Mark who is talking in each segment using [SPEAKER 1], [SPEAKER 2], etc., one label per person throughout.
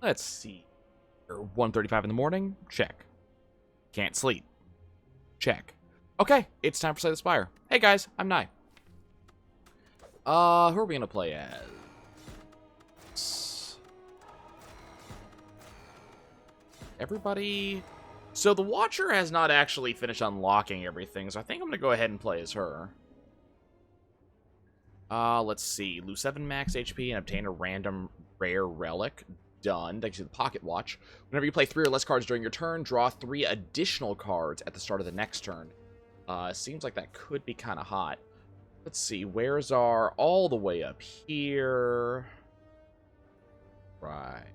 [SPEAKER 1] Let's see. 1:35 in the morning. Check. Can't sleep. Check. Okay, it's time for Slay the Spire. Hey guys, I'm Nye. Who are we gonna play as? Everybody. So the Watcher has not actually finished unlocking everything, so I think I'm gonna go ahead and play as her. Let's see. Lose 7 max HP and obtain a random rare relic. Done. Thanks to the Pocket Watch. Whenever you play 3 or less cards during your turn, draw 3 additional cards at the start of the next turn. Seems like that could be kind of hot. Let's see. Where's our... all the way up here. Right.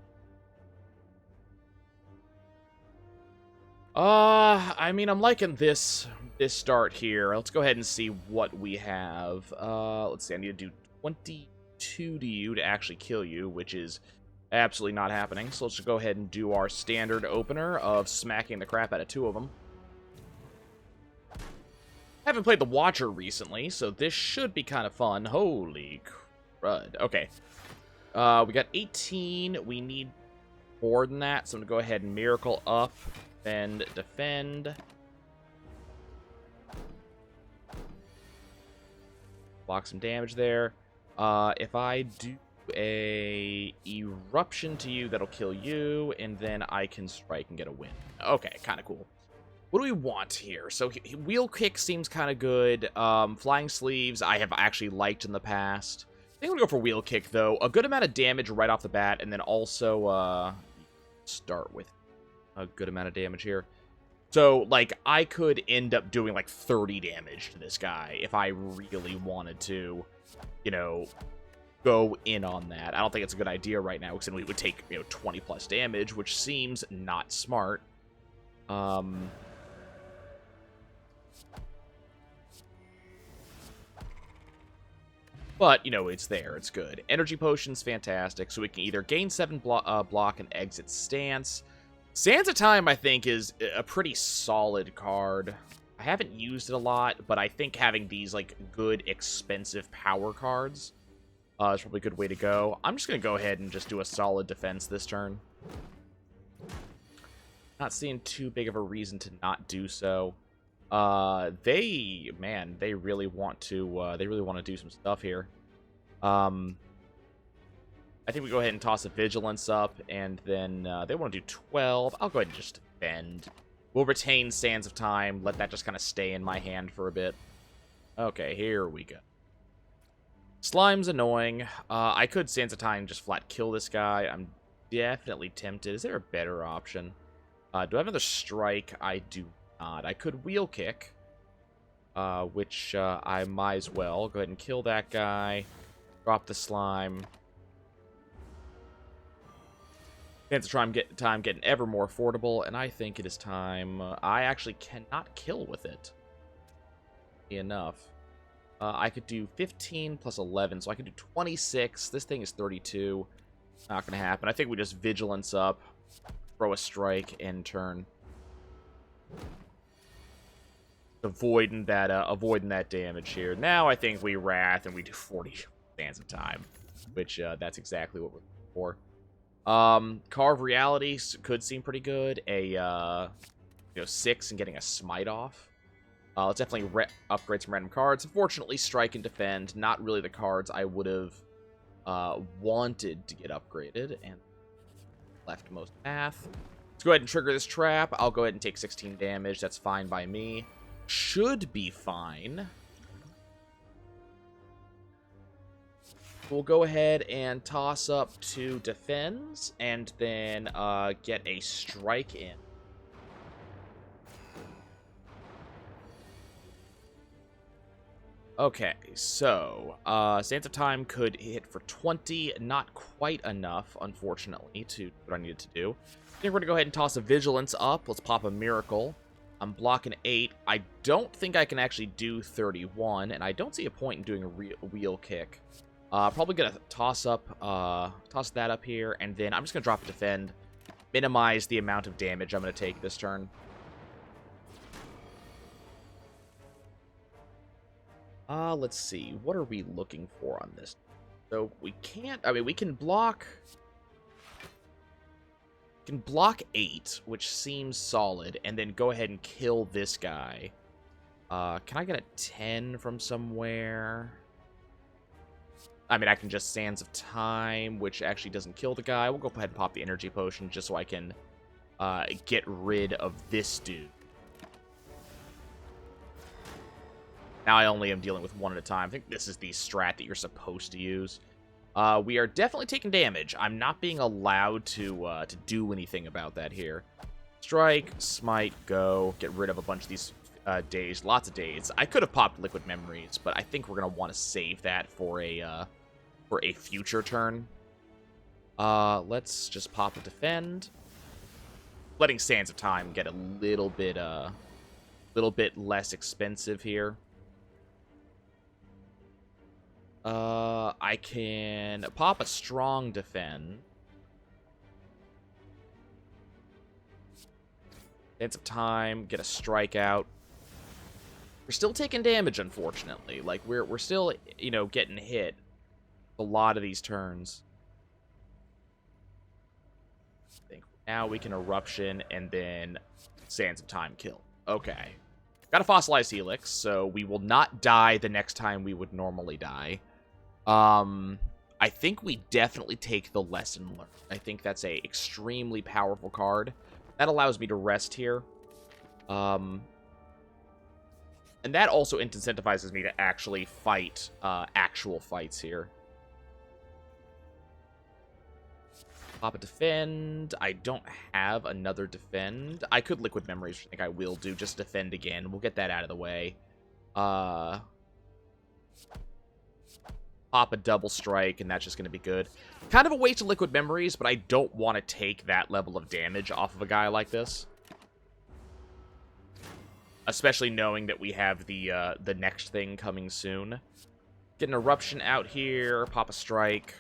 [SPEAKER 1] I mean, I'm liking this start here. Let's go ahead and see what we have. Let's see. I need to do 22 to you to actually kill you, which is absolutely not happening. So let's just go ahead and do our standard opener of smacking the crap out of 2 of them. Haven't played the Watcher recently, so this should be kind of fun. Holy crud. Okay. We got 18. We need more than that, so I'm going to go ahead and Miracle up and defend. Block some damage there. If I do a Eruption to you, that'll kill you, and then I can strike and get a win. Okay, kind of cool. What do we want here? So Wheel Kick seems kind of good. Flying Sleeves I have actually liked in the past. I think I'm going to go for Wheel Kick, though. A good amount of damage right off the bat, and then also start with a good amount of damage here. So, like, I could end up doing, like, 30 damage to this guy if I really wanted to, you know, go in on that. I don't think it's a good idea right now, because then we would take, 20 plus damage, which seems not smart. But, it's there. It's good. Energy Potion's fantastic, so we can either gain 7 block and exit stance. Sands of Time, I think, is a pretty solid card. I haven't used it a lot, but I think having these, like, good, expensive power cards is probably a good way to go. I'm just going to go ahead and just do a solid defense this turn. Not seeing too big of a reason to not do so. They really want to do some stuff here. I think we go ahead and toss a Vigilance up, and then they want to do 12. I'll go ahead and just defend. We'll retain Sands of Time, let that just kind of stay in my hand for a bit. Okay, here we go. Slime's annoying. I could Sands of Time just flat kill this guy. I'm definitely tempted. Is there a better option? Do I have another strike? I do not. I could Wheel Kick, which I might as well. Go ahead and kill that guy. Drop the Slime. Sands of Time getting ever more affordable, and I think it is time. I actually cannot kill with it. Enough. I could do 15 plus 11, so I could do 26. This thing is 32. Not going to happen. I think we just Vigilance up, throw a strike, and turn. Avoiding that damage here. Now I think we Wrath, and we do 40 Sands of Time, which that's exactly what we're looking for. Carve Reality could seem pretty good. A 6 and getting a Smite off. Let's definitely upgrade some random cards. Unfortunately, Strike and Defend, not really the cards I would have wanted to get upgraded, and left most path. Let's go ahead and trigger this trap. I'll go ahead and take 16 damage. That's fine by me. Should be fine. We'll go ahead and toss up 2 defends, and then get a strike in. Okay, so Sands of Time could hit for 20. Not quite enough, unfortunately, to what I needed to do. I think we're going to go ahead and toss a Vigilance up. Let's pop a Miracle. I'm blocking 8. I don't think I can actually do 31, and I don't see a point in doing a Wheel Kick. Probably gonna toss that up here, and then I'm just gonna drop a defend, minimize the amount of damage I'm gonna take this turn. Let's see, what are we looking for on this? So we can't, we can block Can block 8, which seems solid, and then go ahead and kill this guy. Can I get a 10 from somewhere? I mean, I can just Sands of Time, which actually doesn't kill the guy. We'll go ahead and pop the energy potion just so I can get rid of this dude. Now I only am dealing with one at a time. I think this is the strat that you're supposed to use. We are definitely taking damage. I'm not being allowed to do anything about that here. Strike, smite, go. Get rid of a bunch of these days. Lots of days. I could have popped Liquid Memories, but I think we're going to want to save that for a future turn. Let's just pop a Defend. Letting Sands of Time get a little bit less expensive here. I can pop a Strong Defend. Sands of Time, get a Strikeout. We're still taking damage, unfortunately. Like, we're still, you know, getting hit a lot of these turns. I think now we can Eruption and then Sands of Time kill. Okay. Got a Fossilized Helix, so we will not die the next time we would normally die. I think we definitely take the Lesson Learned. I think that's a extremely powerful card. That allows me to rest here. And that also incentivizes me to actually fight actual fights here. Pop a Defend. I don't have another Defend. I could Liquid Memories, which I think I will do. Just Defend again. We'll get that out of the way. Pop a Double Strike, and that's just going to be good. Kind of a waste of Liquid Memories, but I don't want to take that level of damage off of a guy like this. Especially knowing that we have the next thing coming soon. Get an Eruption out here. Pop a Strike.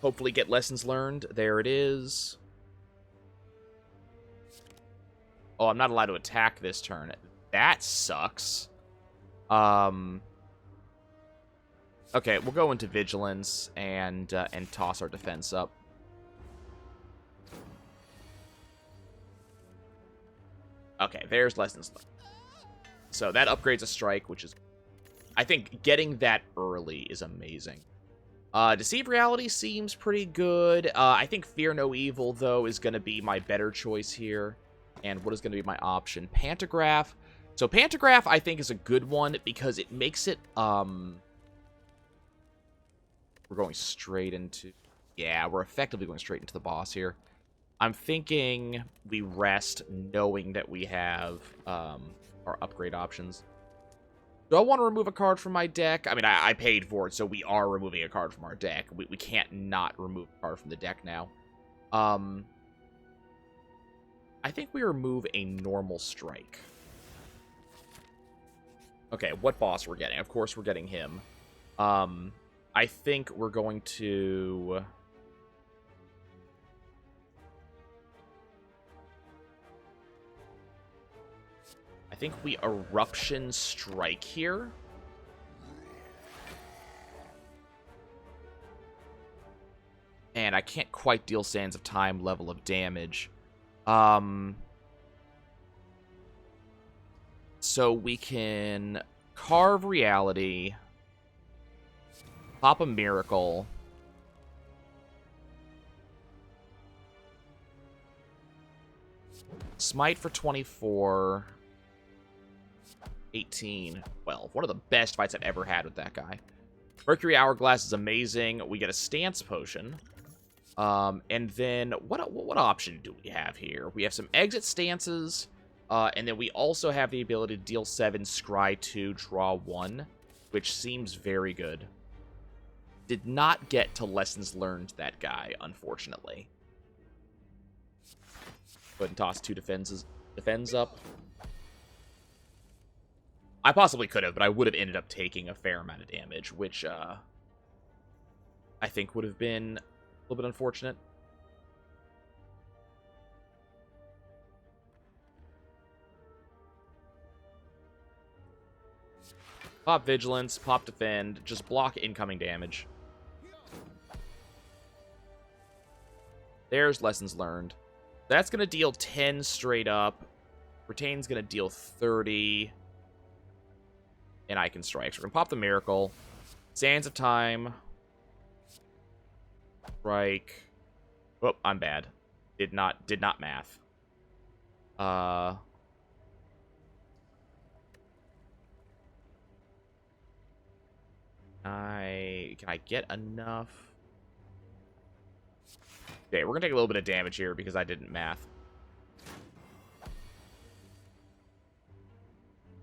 [SPEAKER 1] Hopefully get Lessons Learned. There it is. Oh, I'm not allowed to attack this turn. That sucks. Okay, we'll go into Vigilance and toss our defense up. Okay, there's Lessons Learned. So that upgrades a Strike, which is... I think getting that early is amazing. Deceive Reality seems pretty good. I think Fear No Evil, though, is going to be my better choice here. And what is going to be my option? Pantograph. So Pantograph, I think, is a good one because it makes it... We're going straight into... Yeah, we're effectively going straight into the boss here. I'm thinking we rest knowing that we have our upgrade options. Do I want to remove a card from my deck? I mean, I paid for it, so we are removing a card from our deck. We can't not remove a card from the deck now. I think we remove a normal Strike. Okay, what boss we're getting? Of course we're getting him. I think we're going to... I think we Eruption Strike here. And I can't quite deal Sands of Time level of damage. So we can Carve Reality, pop a Miracle, Smite for 24, 18, 12. One of the best fights I've ever had with that guy. Mercury Hourglass is amazing. We get a Stance Potion. And then, what option do we have here? We have some Exit Stances, and then we also have the ability to deal 7, scry 2, draw 1, which seems very good. Did not get to Lessons Learned that guy, unfortunately. Go ahead and toss 2 defends up. I possibly could have, but I would have ended up taking a fair amount of damage, which I think would have been a little bit unfortunate. Pop Vigilance, pop Defend, just block incoming damage. There's lessons learned. That's going to deal 10 straight up. Retain's going to deal 30. And I can strike. So we're going to pop the Miracle. Sands of Time. Strike. Oh, I'm bad. Did not math. Can I get enough? Okay, we're gonna take a little bit of damage here because I didn't math.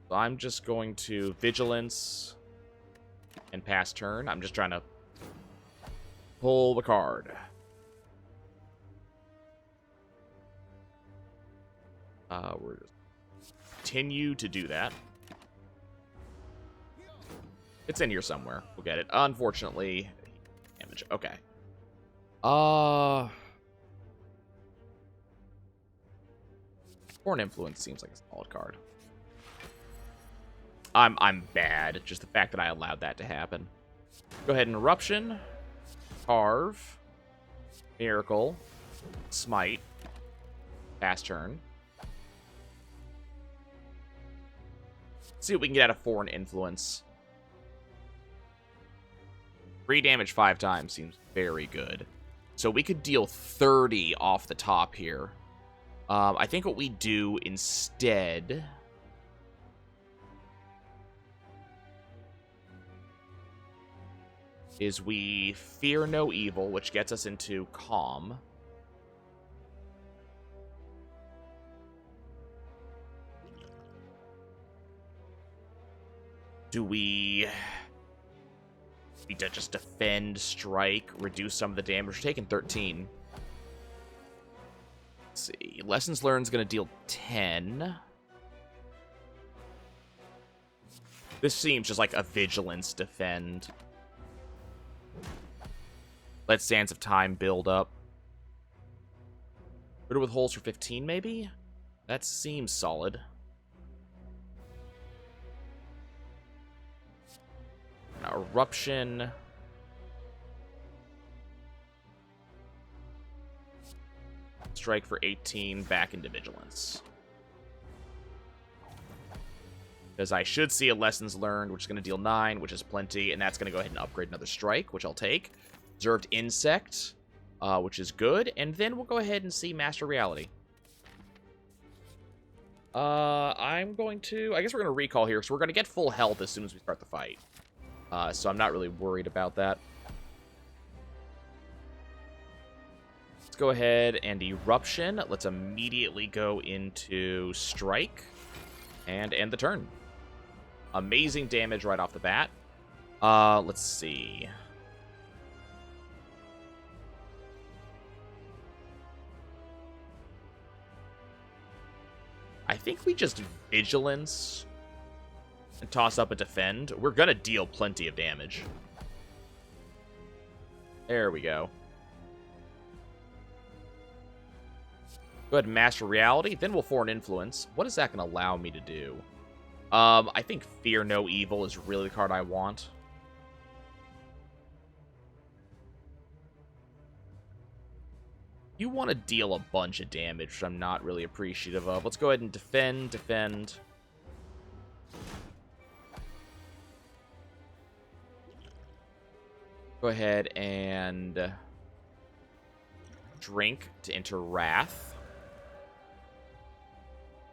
[SPEAKER 1] So I'm just going to Vigilance and pass turn. I'm just trying to pull the card. We're just continue to do that. It's in here somewhere. We'll get it. Unfortunately, damage. Okay. Foreign Influence seems like a solid card. I'm bad. Just the fact that I allowed that to happen. Go ahead and Eruption. Carve. Miracle. Smite. Pass turn. Let's see what we can get out of Foreign Influence. 3 damage 5 times seems very good. So we could deal 30 off the top here. I think what we do instead is we Fear No Evil, which gets us into Calm. Do we just defend, strike, reduce some of the damage? We're taking 13. Let's see. Lessons Learned is going to deal 10. This seems just like a Vigilance defend. Let Sands of Time build up. Riddle with Holes for 15, maybe? That seems solid. Eruption. Strike for 18, back into Vigilance. Because I should see a Lessons Learned, which is going to deal 9, which is plenty, and that's going to go ahead and upgrade another Strike, which I'll take. Observed Insect, which is good, and then we'll go ahead and see Master Reality. I'm going to... I guess we're going to recall here, so we're going to get full health as soon as we start the fight. So I'm not really worried about that. Let's go ahead and Eruption. Let's immediately go into Strike and end the turn. Amazing damage right off the bat. Let's see. I think we just Vigilance and toss up a defend. We're going to deal plenty of damage. There we go. Go ahead and Master Reality. Then we'll Foreign Influence. What is that going to allow me to do? I think Fear No Evil is really the card I want. You want to deal a bunch of damage, which I'm not really appreciative of. Let's go ahead and defend. Go ahead and drink to enter Wrath.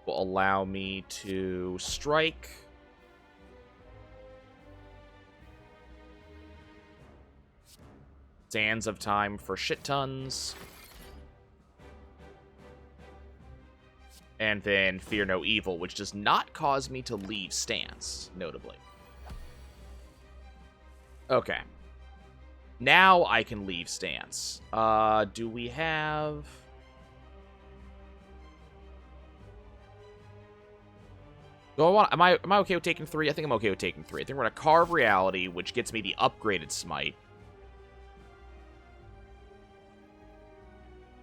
[SPEAKER 1] Will allow me to strike. Sands of Time for shit tons. And then Fear No Evil, which does not cause me to leave stance, notably. Okay. Now I can leave stance. Do we have... Am I okay with taking 3? I think I'm okay with taking 3. I think we're going to Carve Reality, which gets me the upgraded Smite.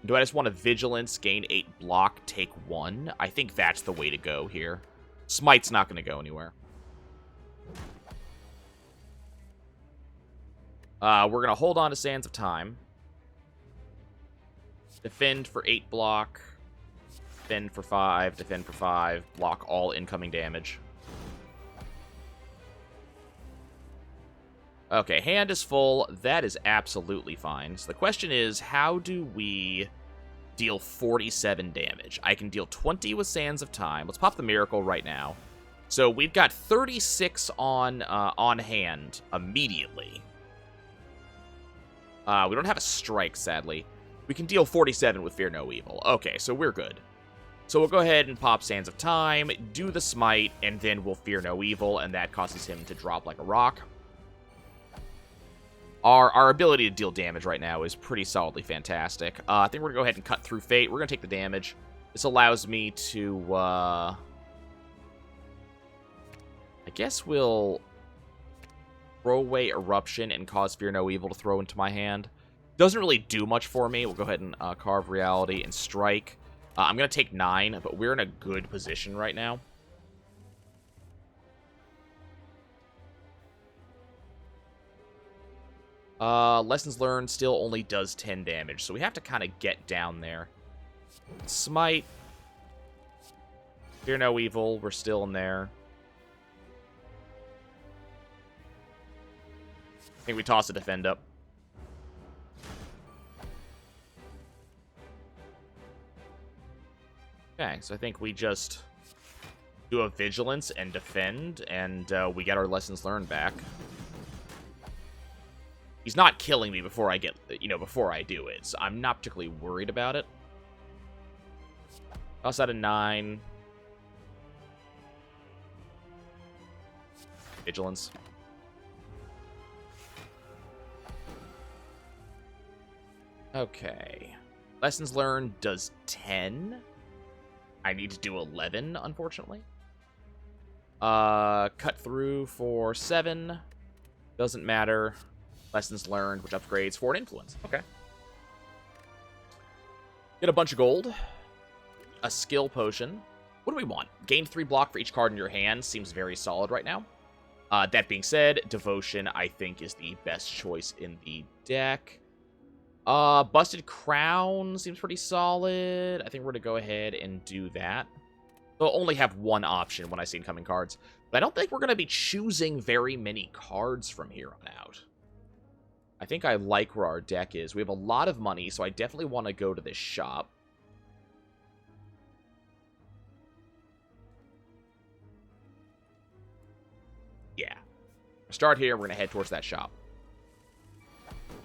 [SPEAKER 1] Do I just want to Vigilance, gain 8 block, take 1? I think that's the way to go here. Smite's not going to go anywhere. We're going to hold on to Sands of Time. Defend for 8 block. Defend for 5. Defend for 5. Block all incoming damage. Okay, hand is full. That is absolutely fine. So the question is, how do we deal 47 damage? I can deal 20 with Sands of Time. Let's pop the Miracle right now. So we've got 36 on hand immediately. We don't have a strike, sadly. We can deal 47 with Fear No Evil. Okay, so we're good. So we'll go ahead and pop Sands of Time, do the Smite, and then we'll Fear No Evil, and that causes him to drop like a rock. Our ability to deal damage right now is pretty solidly fantastic. I think we're going to go ahead and cut through Fate. We're going to take the damage. This allows me to, I guess we'll throw away Eruption and cause Fear No Evil to throw into my hand. Doesn't really do much for me. We'll go ahead and Carve Reality and Strike. I'm going to take 9, but we're in a good position right now. Lessons Learned still only does 10 damage, so we have to kind of get down there. Smite. Fear No Evil, we're still in there. I think we toss a Defend up. Okay, so I think we just do a Vigilance and Defend, and we get our Lessons Learned back. He's not killing me before I get, before I do it, so I'm not particularly worried about it. Toss out a 9. Vigilance. Okay. Lessons Learned does 10. I need to do 11, unfortunately. Cut through for 7. Doesn't matter. Lessons Learned, which upgrades for an Influence. Okay. Get a bunch of gold. A skill potion. What do we want? Gain 3 block for each card in your hand. Seems very solid right now. That being said, Devotion, I think, is the best choice in the deck. Busted Crown seems pretty solid. I think we're going to go ahead and do that. We'll only have one option when I see incoming cards. But I don't think we're going to be choosing very many cards from here on out. I think I like where our deck is. We have a lot of money, so I definitely want to go to this shop. Yeah. Start here. We're going to head towards that shop.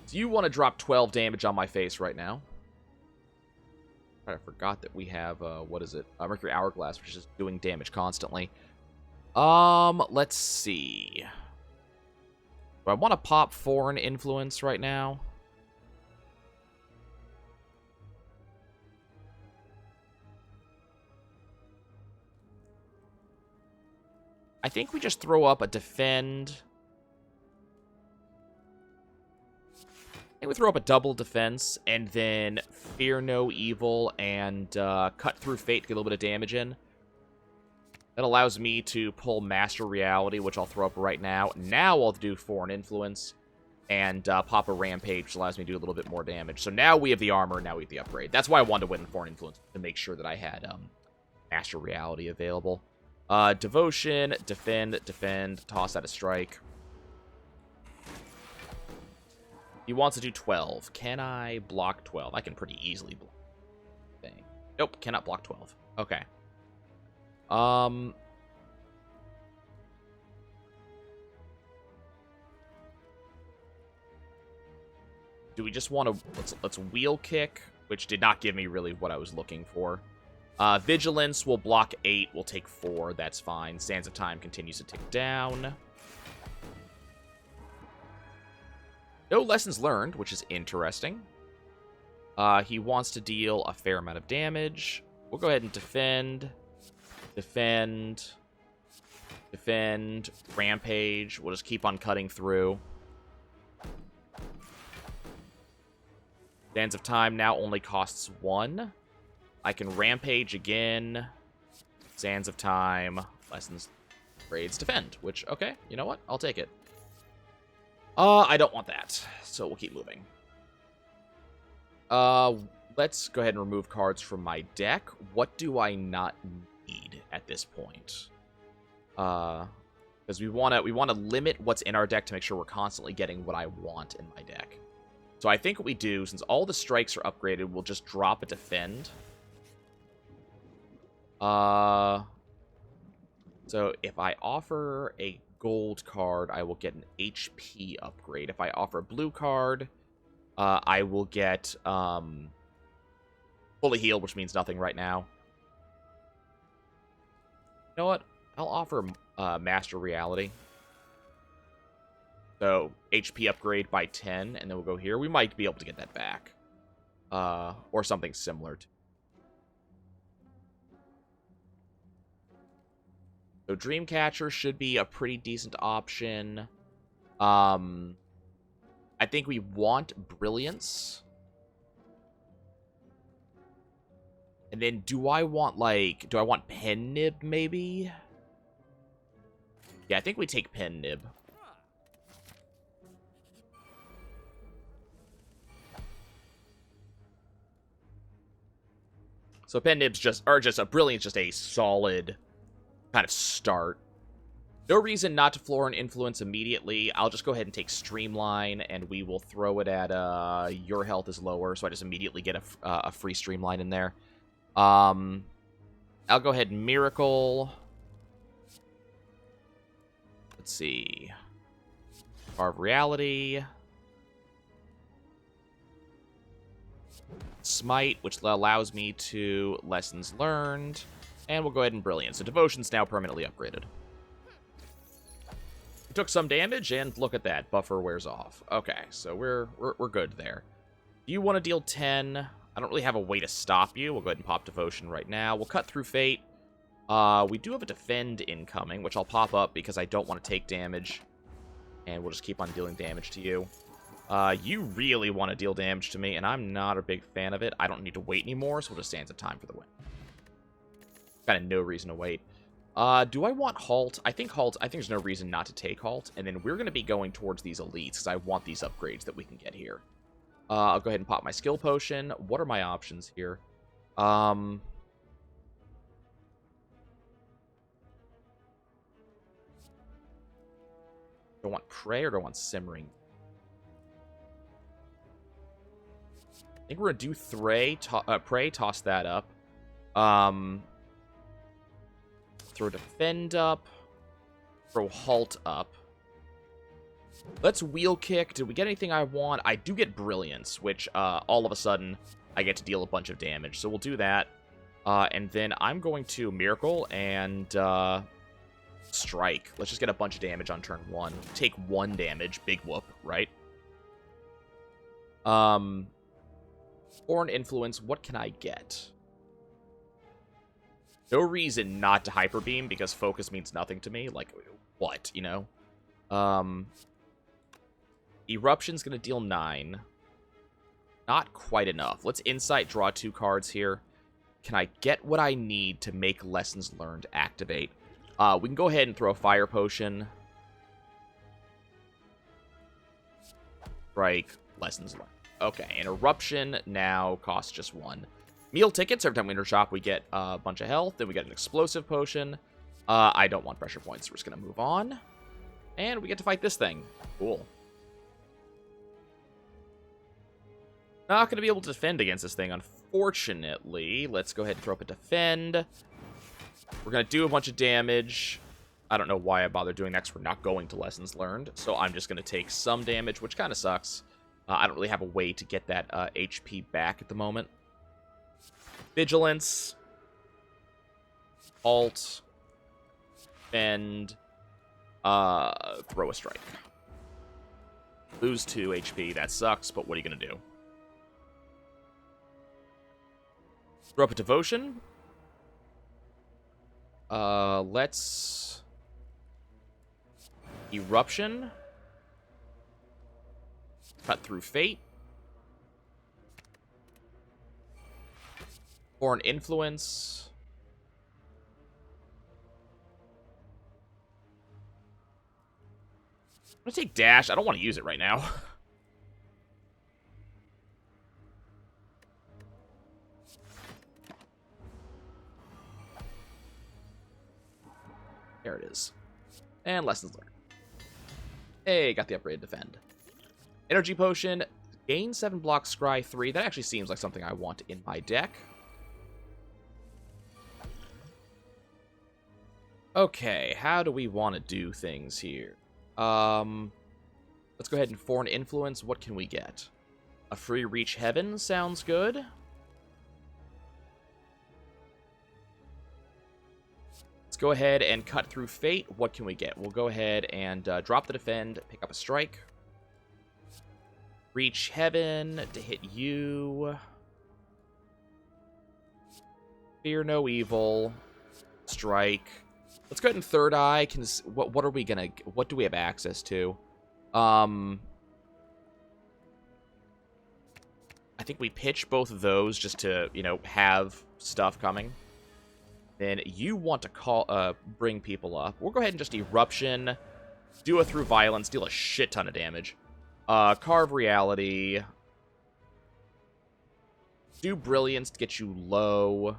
[SPEAKER 1] So you want to drop 12 damage on my face right now. I forgot that we have, what is it? Mercury Hourglass, which is doing damage constantly. Let's see. Do I want to pop Foreign Influence right now? I think we just throw up a Defend. I think we throw up a double defense, and then Fear No Evil, and Cut Through Fate to get a little bit of damage in. That allows me to pull Master Reality, which I'll throw up right now. Now I'll do Foreign Influence and pop a Rampage, which allows me to do a little bit more damage. So now we have the armor, now we have the upgrade. That's why I wanted to win Foreign Influence, to make sure that I had Master Reality available. Devotion, Defend, toss out a Strike. He wants to do 12. Can I block 12? I can pretty easily block. Thing. Nope, cannot block 12. Okay. Do we just want to... Let's Wheel Kick, which did not give me really what I was looking for. Vigilance will block 8. We'll take 4. That's fine. Sands of Time continues to tick down. No Lessons Learned, which is interesting. He wants to deal a fair amount of damage. We'll go ahead and Defend. Rampage. We'll just keep on cutting through. Sands of Time now only costs 1. I can Rampage again. Sands of Time. Lessons, Grades, Defend. Which, okay, you know what? I'll take it. I don't want that, so we'll keep moving. let's go ahead and remove cards from my deck. What do I not need at this point? Because we want to limit what's in our deck to make sure we're constantly getting what I want in my deck. So I think what we do, since all the strikes are upgraded, we'll just drop a defend. So if I offer a gold card, I will get an HP upgrade. If I offer a blue card, I will get fully healed, which means nothing right now. You know what? I'll offer Master Reality. So HP upgrade by 10, and then we'll go here. We might be able to get that back. Or something similar to. So Dreamcatcher should be a pretty decent option. I think we want Brilliance. And then do I want Pen Nib maybe? Yeah, I think we take Pen Nib. So Pen Nib's just a Brilliance, just a solid kind of start. No reason not to floor an Influence immediately. I'll just go ahead and take Streamline, and we will throw it at your health is lower, so I just immediately get a free Streamline in there. I'll go ahead and Miracle. Let's see. Carve Reality. Smite, which allows me to Lessons Learned. And we'll go ahead and Brilliant. So Devotion's now permanently upgraded. We took some damage, and look at that. Buffer wears off. Okay, so we're good there. Do you want to deal 10? I don't really have a way to stop you. We'll go ahead and pop Devotion right now. We'll cut through Fate. We do have a Defend incoming, which I'll pop up because I don't want to take damage. And we'll just keep on dealing damage to you. You really want to deal damage to me, and I'm not a big fan of it. I don't need to wait anymore, so we'll just stand some time for the win. Kind of no reason to wait. Do I want Halt? I think there's no reason not to take Halt, and then we're going to be going towards these elites, because I want these upgrades that we can get here. I'll go ahead and pop my skill potion. What are my options here? Do I want Prey or do I want Simmering? I think we're going to do Prey, toss that up. Throw Defend up. Throw Halt up. Let's Wheel Kick. Did we get anything I want? I do get Brilliance, which all of a sudden I get to deal a bunch of damage. So we'll do that. And then I'm going to Miracle and Strike. Let's just get a bunch of damage on turn 1. Take 1 damage. Big whoop, right? Or an Influence. What can I get? No reason not to Hyper Beam, because Focus means nothing to me. Like, what, you know? Eruption's gonna deal 9. Not quite enough. Let's Insight, draw 2 cards here. Can I get what I need to make Lessons Learned activate? We can go ahead and throw a Fire Potion. Strike, Lessons Learned. Okay, and Eruption now costs just 1. Meal tickets. Every time we enter shop, we get a bunch of health. Then we get an explosive potion. I don't want pressure points, so we're just going to move on. And we get to fight this thing. Cool. Not going to be able to defend against this thing, unfortunately. Let's go ahead and throw up a defend. We're going to do a bunch of damage. I don't know why I bothered doing that, 'cause we're not going to Lessons Learned. So I'm just going to take some damage, which kind of sucks. I don't really have a way to get that HP back at the moment. Vigilance. Alt. And throw a strike. Lose 2 HP. That sucks, but what are you going to do? Throw up a Devotion. Let's Eruption. Cut through Fate. Or an Influence. I'm gonna take Dash. I don't want to use it right now. There it is. And lessons learned. Hey, got the upgrade defend. Energy potion, gain 7 blocks, scry 3. That actually seems like something I want in my deck. Okay, how do we want to do things here? Let's go ahead and foreign influence. What can we get? A free reach heaven sounds good. Let's go ahead and cut through fate. What can we get? We'll go ahead and drop the defend, pick up a strike. Reach heaven to hit you. Fear no evil. Strike. Let's go ahead and third eye. What are we gonna? What do we have access to? I think we pitch both of those just to, have stuff coming. Then you want to bring people up. We'll go ahead and just eruption, do a through violence, deal a shit ton of damage. Carve reality. Do brilliance to get you low.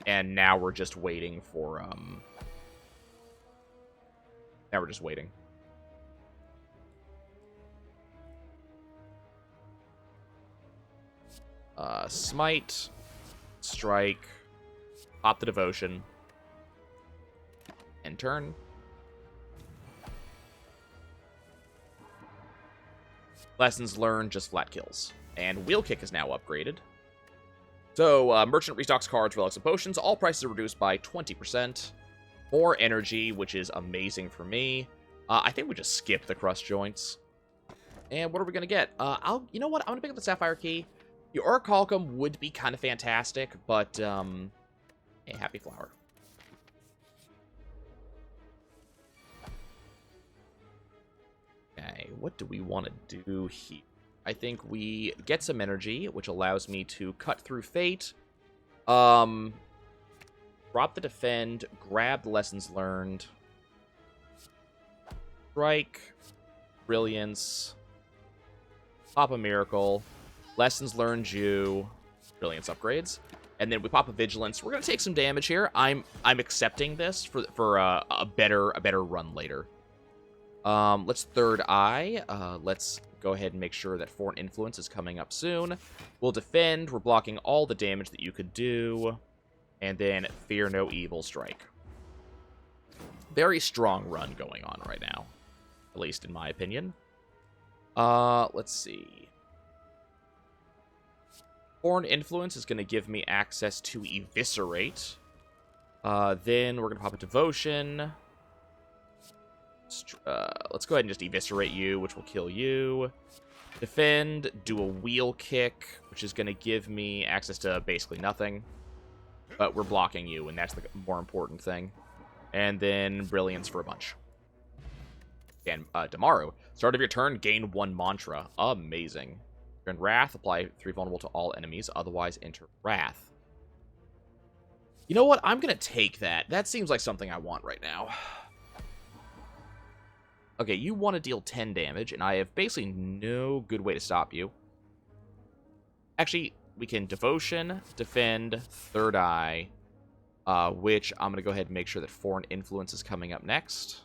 [SPEAKER 1] And now we're just waiting for, now we're just waiting. Smite. Strike. Pop the devotion. End turn. Lessons learned, just flat kills. And Wheel Kick is now upgraded. So, Merchant restocks cards, relics, and potions. All prices are reduced by 20%. More energy, which is amazing for me. I think we just skip the Crust Joints. And what are we going to get? You know what? I'm going to pick up the Sapphire Key. The Orichalcum would be kind of fantastic, but, hey, Happy Flower. Okay, what do we want to do here? I think we get some energy, which allows me to cut through fate. Drop the defend, grab the lessons learned. Strike, brilliance, pop a miracle, lessons learned you, brilliance upgrades, and then we pop a vigilance. We're gonna take some damage here. I'm accepting this for a better run later. Let's third eye. Let's go ahead and make sure that foreign influence is coming up soon. We'll defend. We're blocking all the damage that you could do. And then fear no evil, strike. Very strong run going on right now. At least in my opinion. Let's see. Foreign influence is going to give me access to eviscerate. Then we're going to pop a devotion. Let's go ahead and just eviscerate you, which will kill you. Defend, do a wheel kick, which is going to give me access to basically nothing. But we're blocking you, and that's the more important thing. And then brilliance for a bunch. And tomorrow, start of your turn, gain 1 mantra. Amazing. Turn Wrath, apply 3 vulnerable to all enemies, otherwise enter Wrath. You know what? I'm going to take that. That seems like something I want right now. Okay, you want to deal 10 damage, and I have basically no good way to stop you. Actually, we can Devotion, Defend, Third Eye, which I'm going to go ahead and make sure that Foreign Influence is coming up next.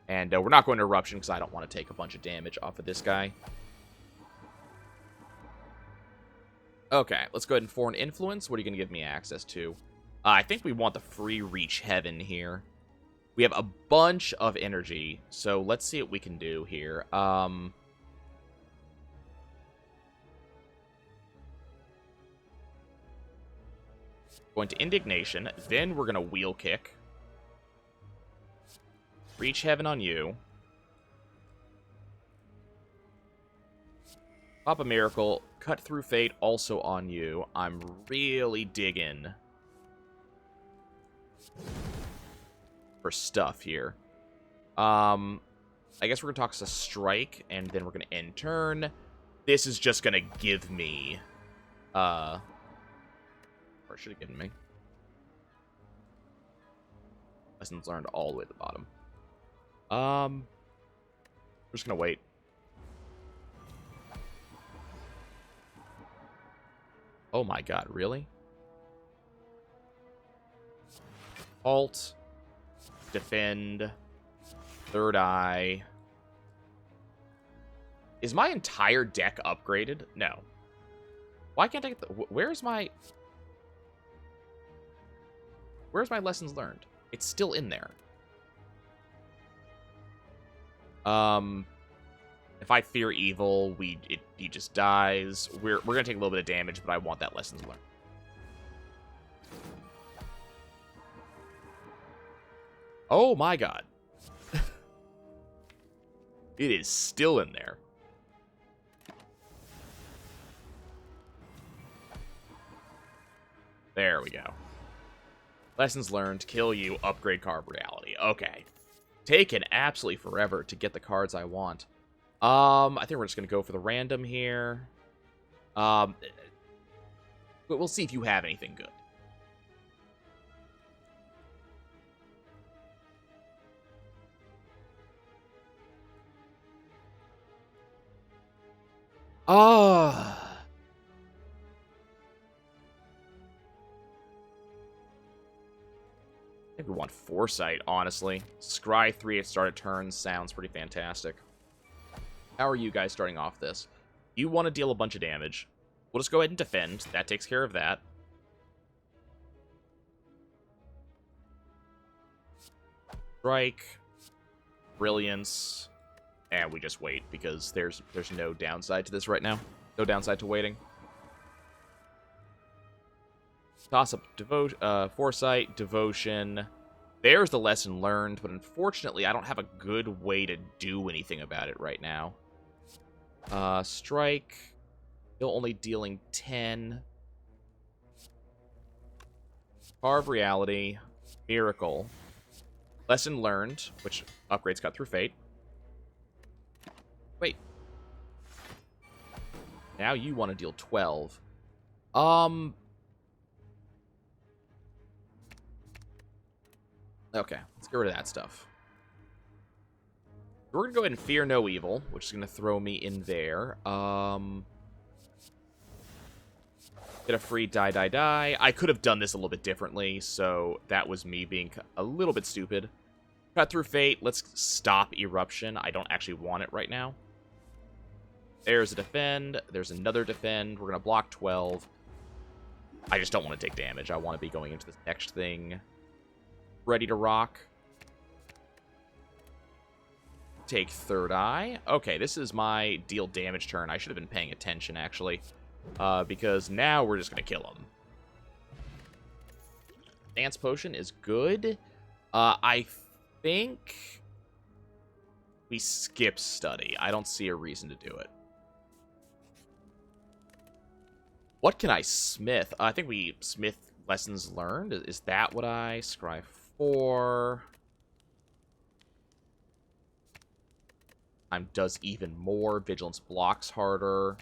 [SPEAKER 1] And we're not going to Eruption because I don't want to take a bunch of damage off of this guy. Okay, let's go ahead and Foreign Influence. What are you going to give me access to? I think we want the free Reach Heaven here. We have a bunch of energy, so let's see what we can do here. Going to Indignation, then we're going to Wheel Kick. Reach Heaven on you. Pop a Miracle, Cut Through Fate also on you. I'm really digging for stuff here. I guess we're gonna talk to Strike, and then we're gonna end turn. This is just gonna give me, or should have given me. Lessons learned all the way to the bottom. We're just gonna wait. Oh my god, really? Halt. Defend. Third Eye. Is my entire deck upgraded? No. Why can't I get the... Where's my lessons learned? It's still in there. If I fear evil, he just dies. We're gonna take a little bit of damage, but I want that lessons learned. Oh my god. It is still in there. There we go. Lessons learned, kill you, upgrade card reality. Okay. Taken absolutely forever to get the cards I want. I think we're just going to go for the random here. But we'll see if you have anything good. I think we want Foresight, honestly. Scry 3 at start of turn sounds pretty fantastic. How are you guys starting off this? You want to deal a bunch of damage. We'll just go ahead and defend. That takes care of that. Strike. Brilliance. And we just wait, because there's no downside to this right now. No downside to waiting. Toss up Foresight, Devotion. There's the lesson learned, but unfortunately I don't have a good way to do anything about it right now. Strike. Still only dealing 10. Carve Reality. Miracle. Lesson learned, which upgrades got through Fate. Wait. Now you want to deal 12. Okay, let's get rid of that stuff. We're going to go ahead and Fear No Evil, which is going to throw me in there. Get a free die. I could have done this a little bit differently, so that was me being a little bit stupid. Cut through Fate. Let's stop Eruption. I don't actually want it right now. There's a defend. There's another defend. We're going to block 12. I just don't want to take damage. I want to be going into this next thing ready to rock. Take Third Eye. Okay, this is my deal damage turn. I should have been paying attention, actually. Because now we're just going to kill him. Dance Potion is good. I think we skip Study. I don't see a reason to do it. What can I smith? I think we smith Lessons Learned. Is that what I scry 4? Time does even more. Vigilance blocks harder.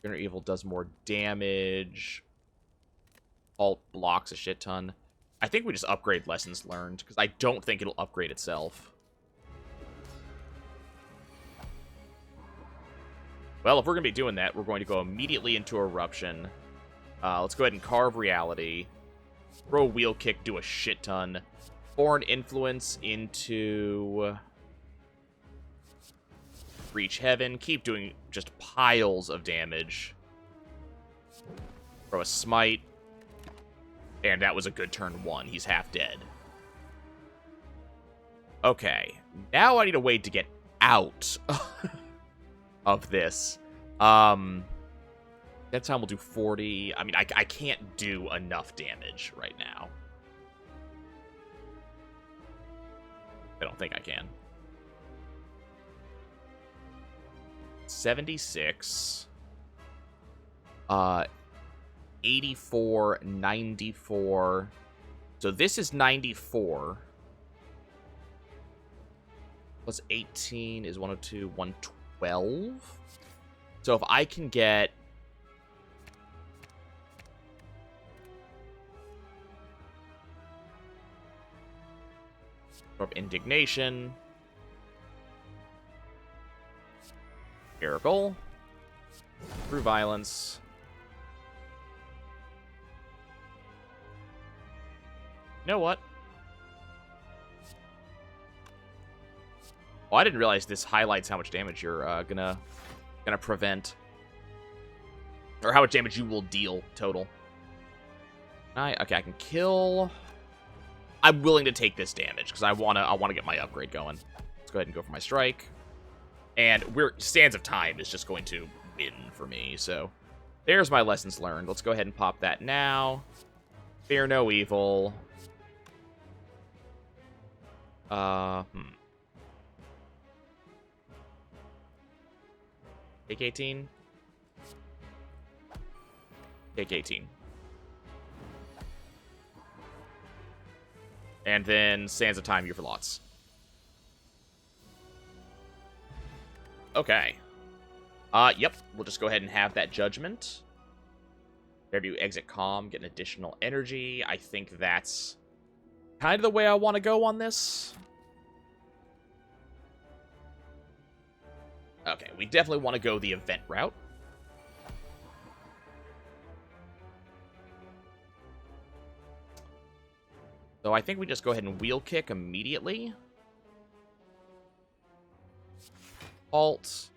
[SPEAKER 1] Inner Evil does more damage. Alt blocks a shit ton. I think we just upgrade Lessons Learned, because I don't think it'll upgrade itself. Well, if we're going to be doing that, we're going to go immediately into Eruption. Let's go ahead and Carve Reality. Throw Wheel Kick, do a shit ton. Foreign Influence into Reach Heaven. Keep doing just piles of damage. Throw a Smite. And that was a good turn 1. He's half dead. Okay. Now I need a way to get out of this. That time we'll do 40. I mean, I can't do enough damage right now. I don't think I can. 76. 84, 94. So this is 94. Plus 18 is 102, 112. So if I can get Indignation, Miracle, through Violence. You know what? Oh, I didn't realize this highlights how much damage you're gonna prevent. Or how much damage you will deal total. Okay, I can kill. I'm willing to take this damage because I wanna get my upgrade going. Let's go ahead and go for my strike. And Sands of Time is just going to win for me, so there's my lessons learned. Let's go ahead and pop that now. Fear no evil. Take 18. Take 18. And then Sands of Time, you for lots. Okay. Yep. We'll just go ahead and have that judgment. Fairview exit calm, get an additional energy. I think that's kind of the way I want to go on this. Okay, we definitely want to go the event route. So I think we just go ahead and wheel kick immediately. Halt.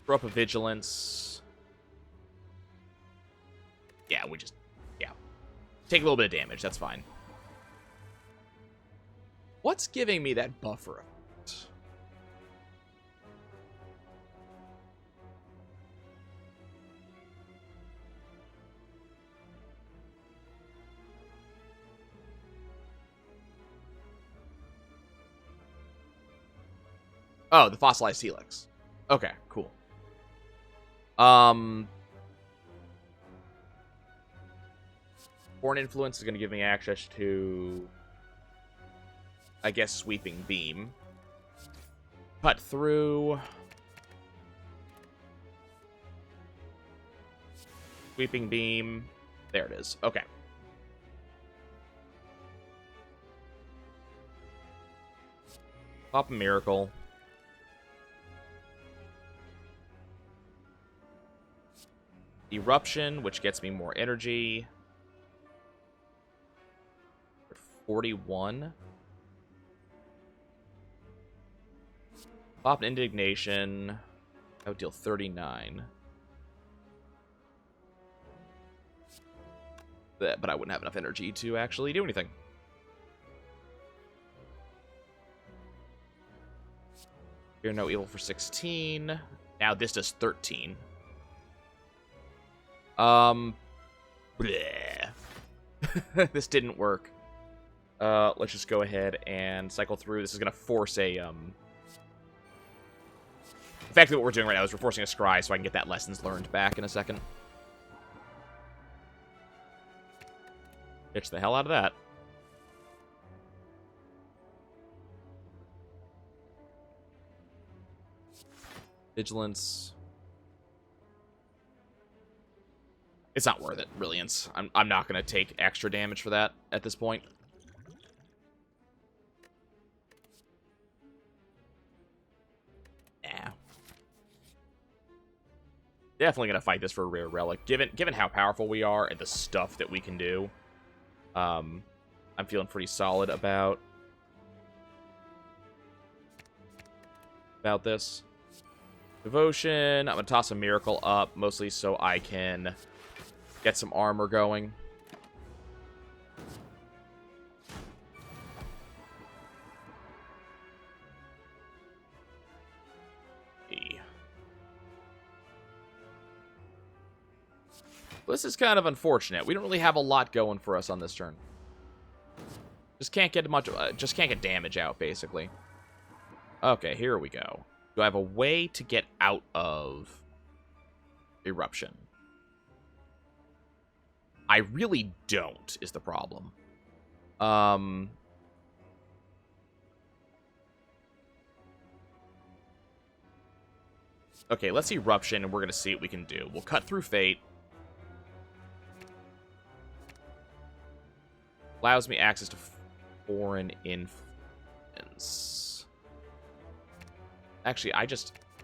[SPEAKER 1] Throw up a vigilance. Yeah, yeah. Take a little bit of damage, that's fine. What's giving me that buffer effect? Oh, the fossilized helix. Okay, cool. Foreign influence is going to give me access to, I guess, sweeping beam. Cut through. Sweeping beam. There it is. Okay. Pop a miracle. Eruption, which gets me more energy. 41. Pop an indignation. That would deal 39. But I wouldn't have enough energy to actually do anything. Fear no evil for 16. Now this does 13. This didn't work. Let's just go ahead and cycle through. This is gonna force a Effectively, what we're doing right now is we're forcing a scry so I can get that lessons learned back in a second. Ditch the hell out of that. Vigilance. It's not worth it, Brilliance. I'm not going to take extra damage for that at this point. Nah. Definitely going to fight this for a rare relic. Given how powerful we are and the stuff that we can do, I'm feeling pretty solid about this. Devotion. I'm going to toss a miracle up, mostly so I can get some armor going. This is kind of unfortunate. We don't really have a lot going for us on this turn. Just can't get much. Just can't get damage out, basically. Okay, here we go. Do I have a way to get out of Eruption? I really don't, is the problem. Okay, let's Eruption, and we're going to see what we can do. We'll cut through Fate. Allows me access to foreign influence. Actually,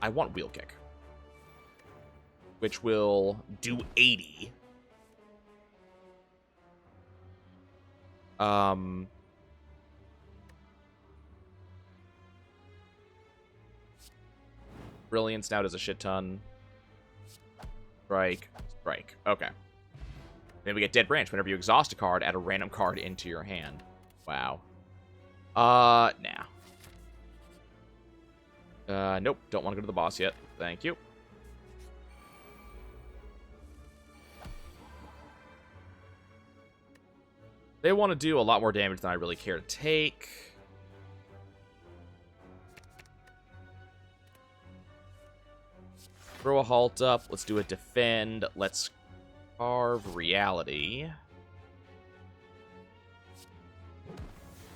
[SPEAKER 1] I want Wheel Kick, which will do 80. Brilliance now does a shit ton. Strike. Strike. Okay. Then we get Dead Branch. Whenever you exhaust a card, add a random card into your hand. Wow. Nah. Nope. Don't want to go to the boss yet. Thank you. They want to do a lot more damage than I really care to take. Throw a halt up. Let's do a defend. Let's carve reality.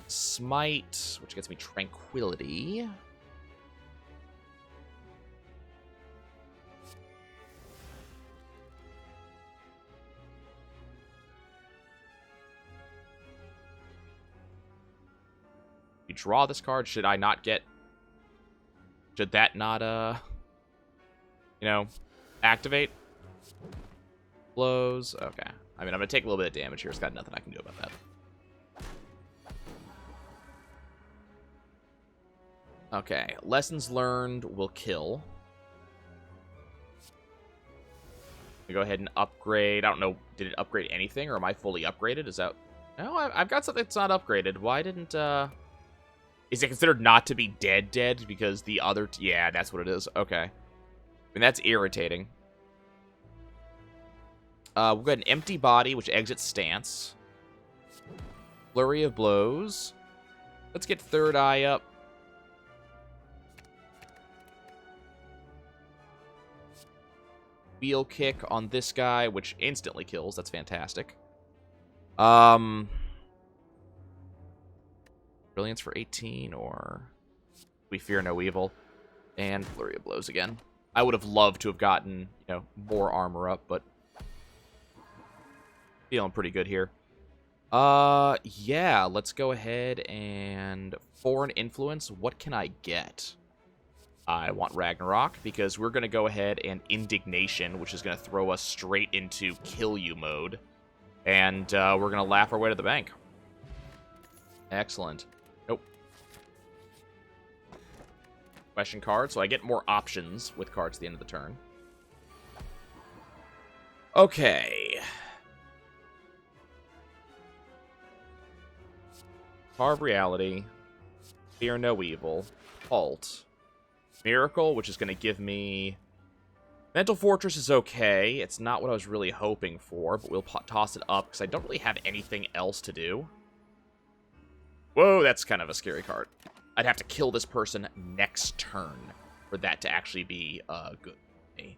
[SPEAKER 1] Smite, which gets me tranquility. You draw this card. Should I not get... Should that not, you know, activate? Blows. Okay. I mean, I'm going to take a little bit of damage here. It's got nothing I can do about that. Okay. Lessons learned will kill. We go ahead and upgrade. I don't know. Did it upgrade anything, or am I fully upgraded? Is that... No, I've got something that's not upgraded. Why didn't, Is it considered not to be dead because the other... Yeah, that's what it is. Okay. I mean, that's irritating. We've got an empty body, which exits stance. Flurry of blows. Let's get third eye up. Wheel kick on this guy, which instantly kills. That's fantastic. Brilliance for 18, or we fear no evil. And flurry of blows again. I would have loved to have gotten, you know, more armor up, but feeling pretty good here. Yeah, let's go ahead and foreign influence. What can I get? I want Ragnarok, because we're going to go ahead and Indignation, which is going to throw us straight into kill you mode. And we're going to laugh our way to the bank. Excellent. Nope. Question card, so I get more options with cards at the end of the turn. Okay. Carve Reality. Fear no evil. Halt. Miracle, which is going to give me... Mental Fortress is okay. It's not what I was really hoping for, but we'll toss it up, because I don't really have anything else to do. Whoa, that's kind of a scary card. I'd have to kill this person next turn for that to actually be good for me.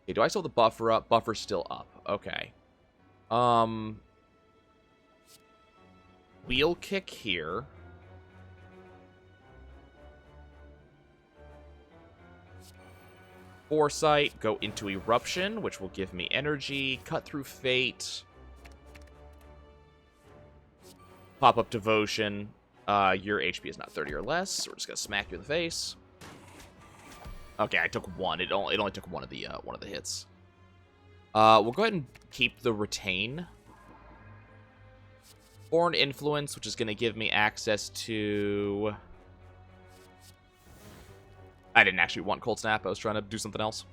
[SPEAKER 1] Okay, do I still have the buffer up? Buffer's still up. Okay. Wheel kick here. Foresight, go into Eruption, which will give me energy. Cut through Fate. Pop up Devotion. Your HP is not 30 or less, so we're just gonna smack you in the face. Okay, I took one. It only took one of the hits. We'll go ahead and keep the Retain. Foreign Influence, which is gonna give me access to... I didn't actually want Cold Snap. I was trying to do something else.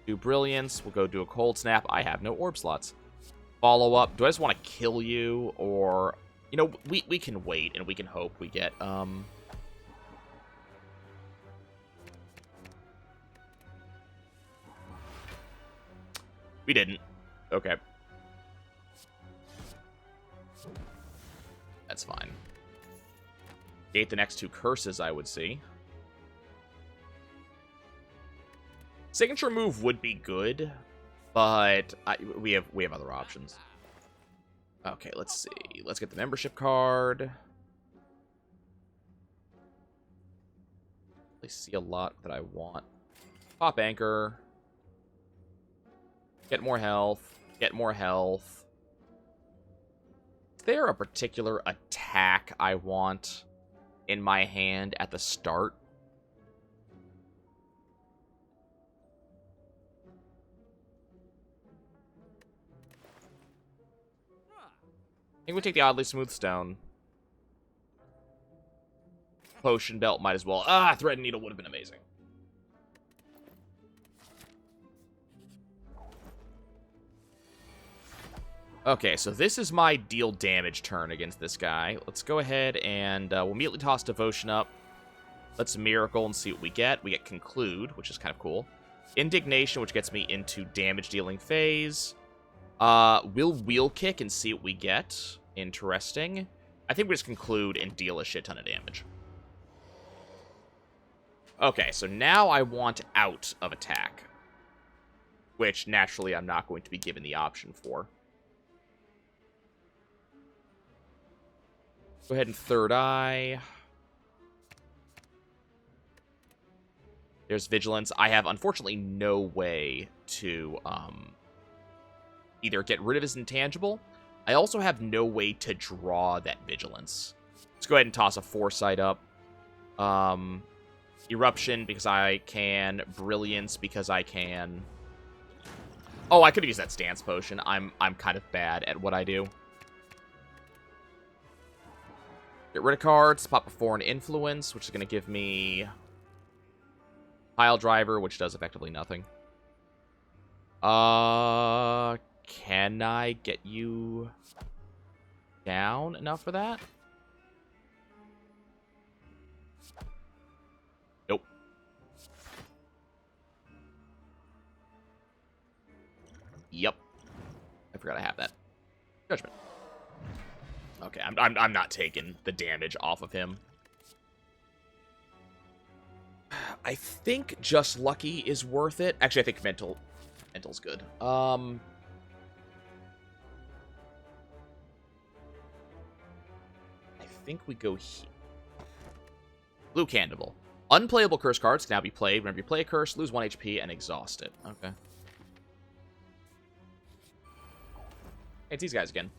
[SPEAKER 1] Do Brilliance. We'll go do a Cold Snap. I have no orb slots. Follow up. Do I just want to kill you? Or, you know, we can wait and we can hope we get, We didn't. Okay. That's fine. Gate the next two curses, I would see. Signature move would be good, but we have other options. Okay, let's see. Let's get the membership card. I see a lot that I want. Pop Anchor. Get more health. Get more health. Is there a particular attack I want in my hand at the start? I think we'll take the Oddly Smooth Stone. potion belt, might as well. Ah, thread and needle would have been amazing. Okay, so this is my deal damage turn against this guy. Let's go ahead and we'll immediately toss Devotion up. Let's Miracle and see what we get. We get Conclude, which is kind of cool. Indignation, which gets me into damage-dealing phase. We'll Wheel Kick and see what we get. Interesting. I think we just Conclude and deal a shit ton of damage. Okay, so now I want out of attack. Which, naturally, I'm not going to be given the option for. Go ahead and Third Eye. There's Vigilance. I have, unfortunately, no way to either get rid of his intangible. I also have no way to draw that Vigilance. Let's go ahead and toss a Foresight up. Eruption, because I can. Brilliance, because I can. Oh, I could have used that Stance Potion. I'm kind of bad at what I do. Get rid of cards, pop a Foreign Influence, which is going to give me Pile Driver, which does effectively nothing. Can I get you down enough for that? Nope. Yep. I forgot I have that. Judgment. Okay, I'm not taking the damage off of him. I think Just Lucky is worth it. Actually, I think Mental's good. I think we go here. Blue Candle. Unplayable curse cards can now be played. Whenever you play a curse, lose 1 HP and exhaust it. Okay. It's these guys again.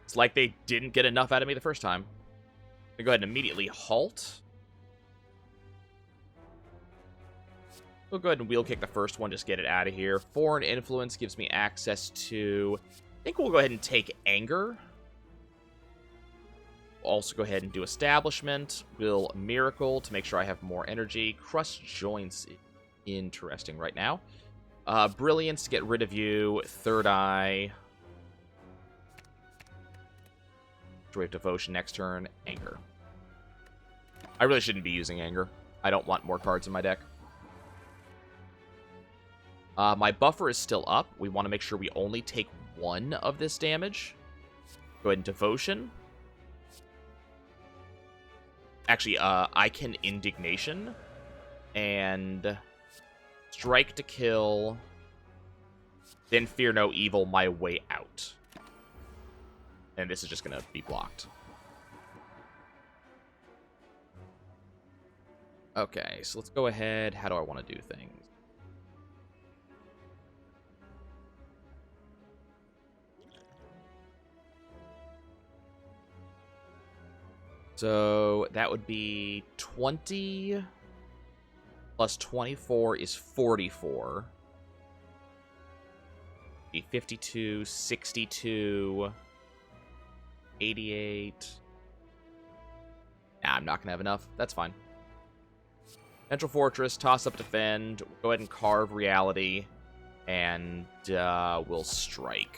[SPEAKER 1] It's like they didn't get enough out of me the first time. I'm gonna go ahead and immediately halt. We'll go ahead and Wheel Kick the first one, just get it out of here. Foreign Influence gives me access to... I think we'll go ahead and take Anger. We'll also go ahead and do Establishment. We'll Miracle to make sure I have more energy. Crush Joints, interesting right now. Brilliance to get rid of you. Third Eye. We have Devotion next turn. Anger. I really shouldn't be using Anger. I don't want more cards in my deck. My buffer is still up. We want to make sure we only take 1 of this damage. Go ahead and Devotion. Actually, I can Indignation. And Strike to kill. Then Fear No Evil my way out. And this is just going to be blocked. Okay, so let's go ahead. How do I want to do things? So that would be 20 plus 24 is 44. Be 52, 62... 88. Nah, I'm not going to have enough. That's fine. Central Fortress, toss up Defend. Go ahead and Carve Reality. And we'll Strike.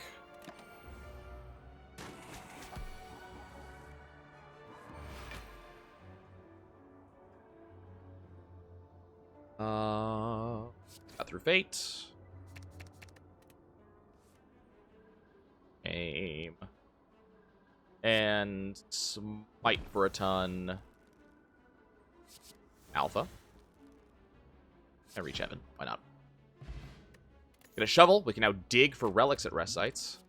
[SPEAKER 1] Got through Fate. Aim. And Smite for a ton. Alpha. And Reach Heaven. Why not? Get a Shovel. We can now dig for relics at rest sites.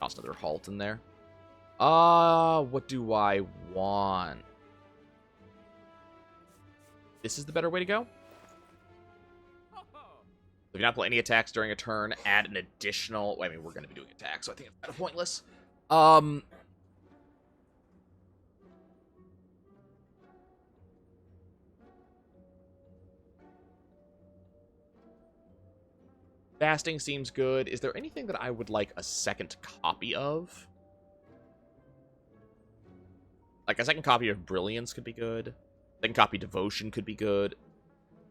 [SPEAKER 1] Toss another Halt in there. What do I want? This is the better way to go? If you not play any attacks during a turn, add an additional... I mean, we're going to be doing attacks, so I think it's kind of pointless. Fasting seems good. Is there anything that I would like a second copy of? Like, a second copy of Brilliance could be good. Second copy Devotion could be good.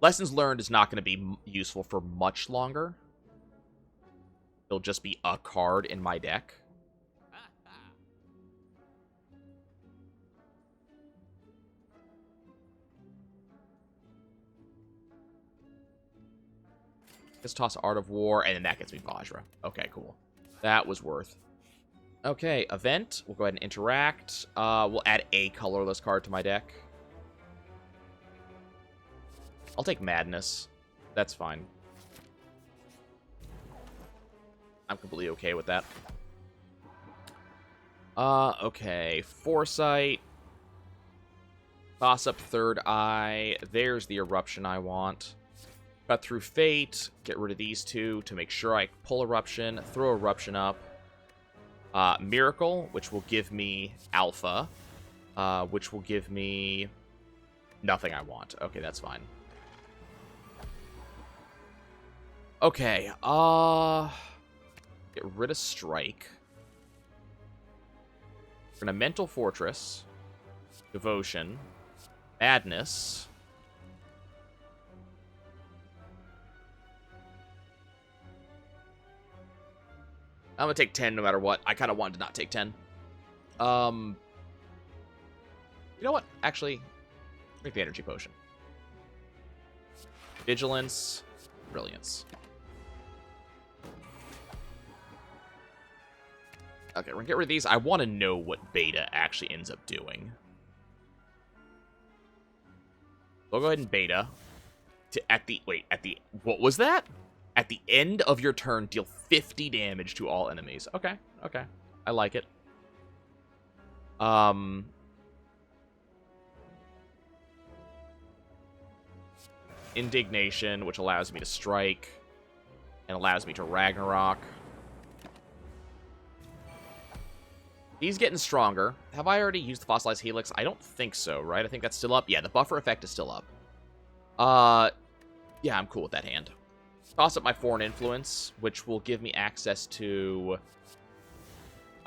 [SPEAKER 1] Lessons Learned is not going to be useful for much longer. It'll just be a card in my deck. Let's toss Art of War, and then that gets me Vajra. Okay, cool. That was worth. Okay, event. We'll go ahead and interact. We'll add a colorless card to my deck. I'll take Madness. That's fine. I'm completely okay with that. Okay. Foresight. Toss up Third Eye. There's the Eruption I want. Cut through Fate. Get rid of these two to make sure I pull Eruption. Throw Eruption up. Miracle, which will give me Alpha. Which will give me nothing I want. Okay, that's fine. Okay, get rid of Strike. We're gonna Mental Fortress. Devotion. Madness. I'm gonna take 10 no matter what. I kind of wanted to not take 10. You know what? Actually, drink the energy potion. Vigilance. Brilliance. Okay, we're gonna get rid of these. I want to know what beta actually ends up doing. We'll go ahead and beta. What was that? At the end of your turn, deal 50 damage to all enemies. Okay, okay. I like it. Indignation, which allows me to strike and allows me to Ragnarok. He's getting stronger. Have I already used the Fossilized Helix? I don't think so, right? I think that's still up. Yeah, the buffer effect is still up. Yeah, I'm cool with that hand. Toss up my Foreign Influence, which will give me access to...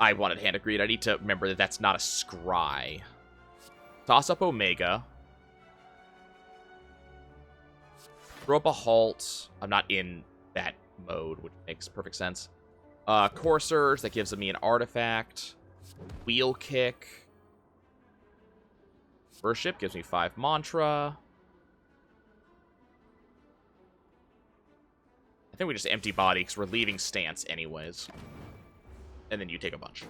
[SPEAKER 1] I wanted Hand of Greed. I need to remember that that's not a scry. Toss up Omega. Throw up a Halt. I'm not in that mode, which makes perfect sense. Coursers, that gives me an artifact. Wheel Kick. First Ship gives me 5 Mantra. I think we just empty body because we're leaving stance anyways. And then you take a bunch.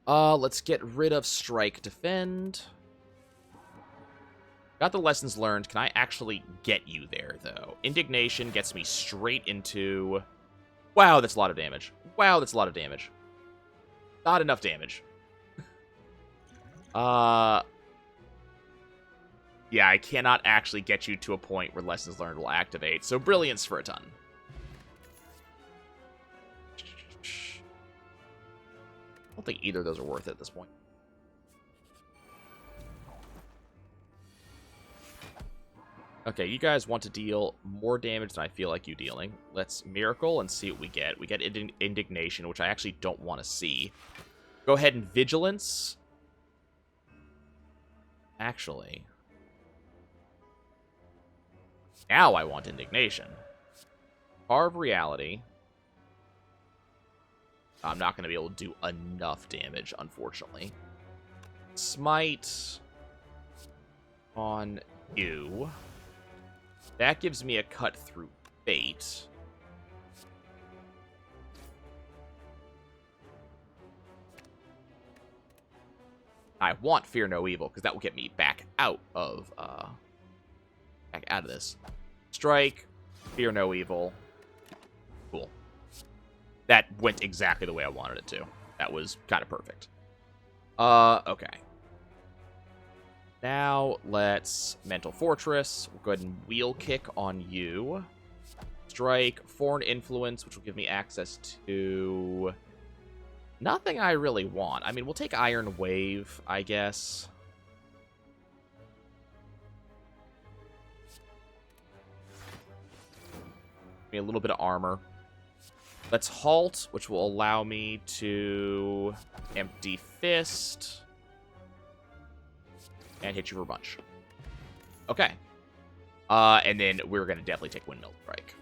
[SPEAKER 1] Let's get rid of Strike Defend. Got the Lessons Learned. Can I actually get you there, though? Indignation gets me straight into... Wow, that's a lot of damage. Wow, that's a lot of damage. Not enough damage. Yeah, I cannot actually get you to a point where Lessons Learned will activate, so Brilliance for a ton. I don't think either of those are worth it at this point. Okay, you guys want to deal more damage than I feel like you dealing. Let's Miracle and see what we get. We get Indignation, which I actually don't want to see. Go ahead and Vigilance. Actually... Now I want Indignation. Carve Reality. I'm not going to be able to do enough damage, unfortunately. Smite on you. That gives me a cut through Fate. I want Fear No Evil, because that will get me back out of this. Strike, Fear No Evil. Cool. That went exactly the way I wanted it to. That was kind of perfect. Okay. Now, let's Mental Fortress. We'll go ahead and Wheel Kick on you. Strike, Foreign Influence, which will give me access to... nothing I really want. I mean, we'll take Iron Wave, I guess. A little bit of armor. Let's halt, which will allow me to empty fist and hit you for a bunch. Okay. And then we're going to definitely take Windmill Strike.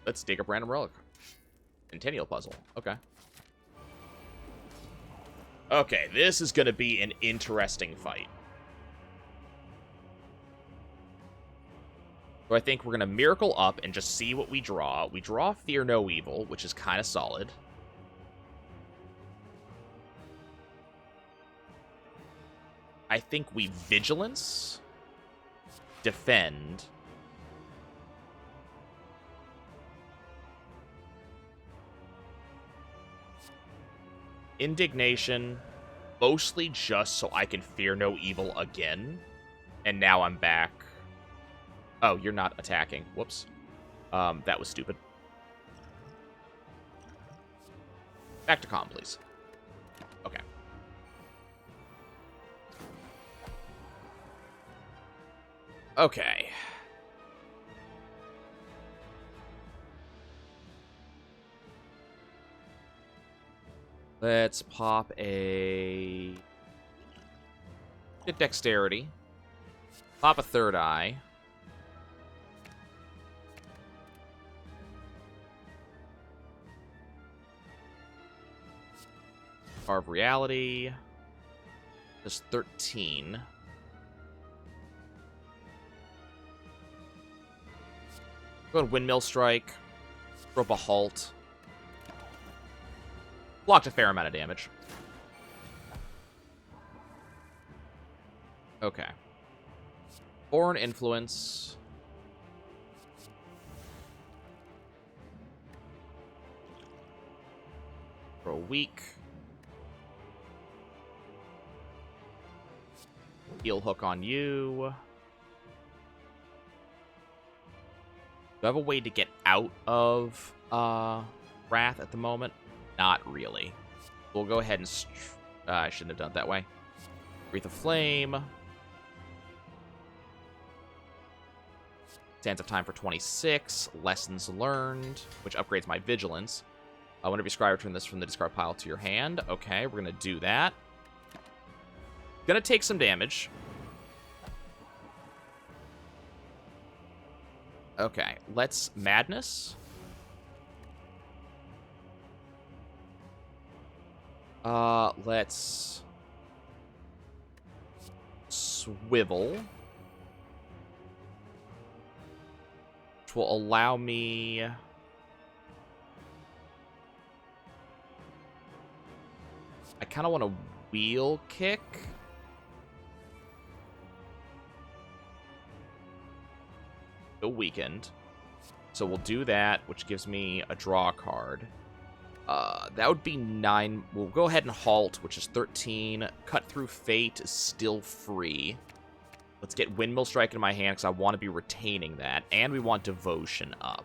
[SPEAKER 1] Let's dig up Random Relic. Centennial Puzzle. Okay. Okay, this is going to be an interesting fight. So I think we're going to Miracle up and just see what we draw. We draw Fear No Evil, which is kind of solid. I think we Vigilance, Defend, Indignation, mostly just so I can Fear No Evil again. And now I'm back. Oh, you're not attacking. Whoops. That was stupid. Back to calm, please. Okay. Okay. Let's pop a... Get Dexterity. Pop a Third Eye. Carve Reality. Just 13. Go ahead, Windmill Strike. Throw up a Halt. Blocked a fair amount of damage. Okay. Foreign Influence. For a week. Heel Hook on you. Do I have a way to get out of Wrath at the moment? Not really. We'll go ahead and... I shouldn't have done it that way. Wreath of Flame. Sands of Time for 26. Lessons Learned, which upgrades my Vigilance. Whenever you scry, return this from the discard pile to your hand. Okay, we're going to do that. Gonna take some damage. Okay, let's Madness. Let's Swivel. Which will allow me... I kind of want to Wheel Kick. The Weakened. So we'll do that, which gives me a draw card. That would be 9. We'll go ahead and Halt, which is 13. Cut Through Fate is still free. Let's get Windmill Strike in my hand, because I want to be retaining that. And we want Devotion up.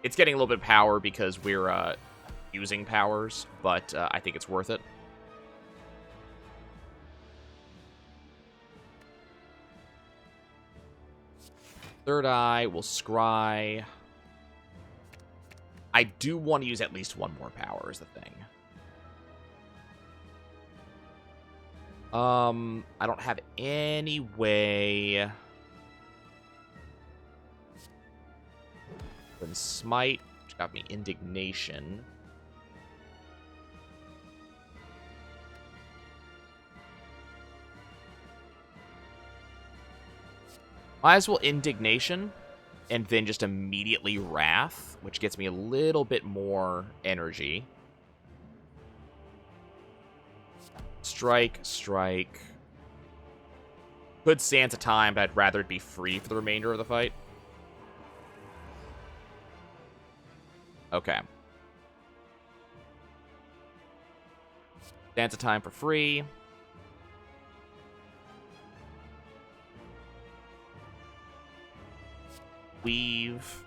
[SPEAKER 1] It's getting a little bit of power because we're using powers, but I think it's worth it. Third Eye, we'll Scry. I do want to use at least one more power is the thing. I don't have any way... Then Smite, which got me Indignation. Might as well Indignation, and then just immediately Wrath, which gets me a little bit more energy. Strike, Strike. Could Sands of Time, but I'd rather it be free for the remainder of the fight. Okay. Sands of Time for free. Weave.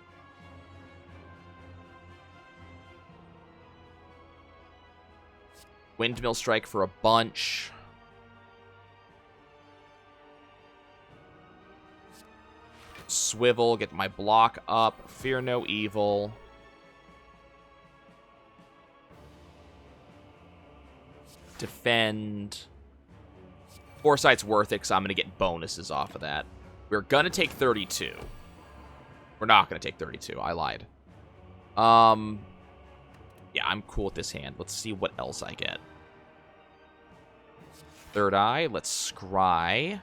[SPEAKER 1] Windmill Strike for a bunch. Swivel, get my block up. Fear No Evil. defend. Foresight's worth it because I'm going to get bonuses off of that. We're going to take 32. We're not going to take 32. I lied. Yeah, I'm cool with this hand. Let's see what else I get. Third Eye. Let's scry.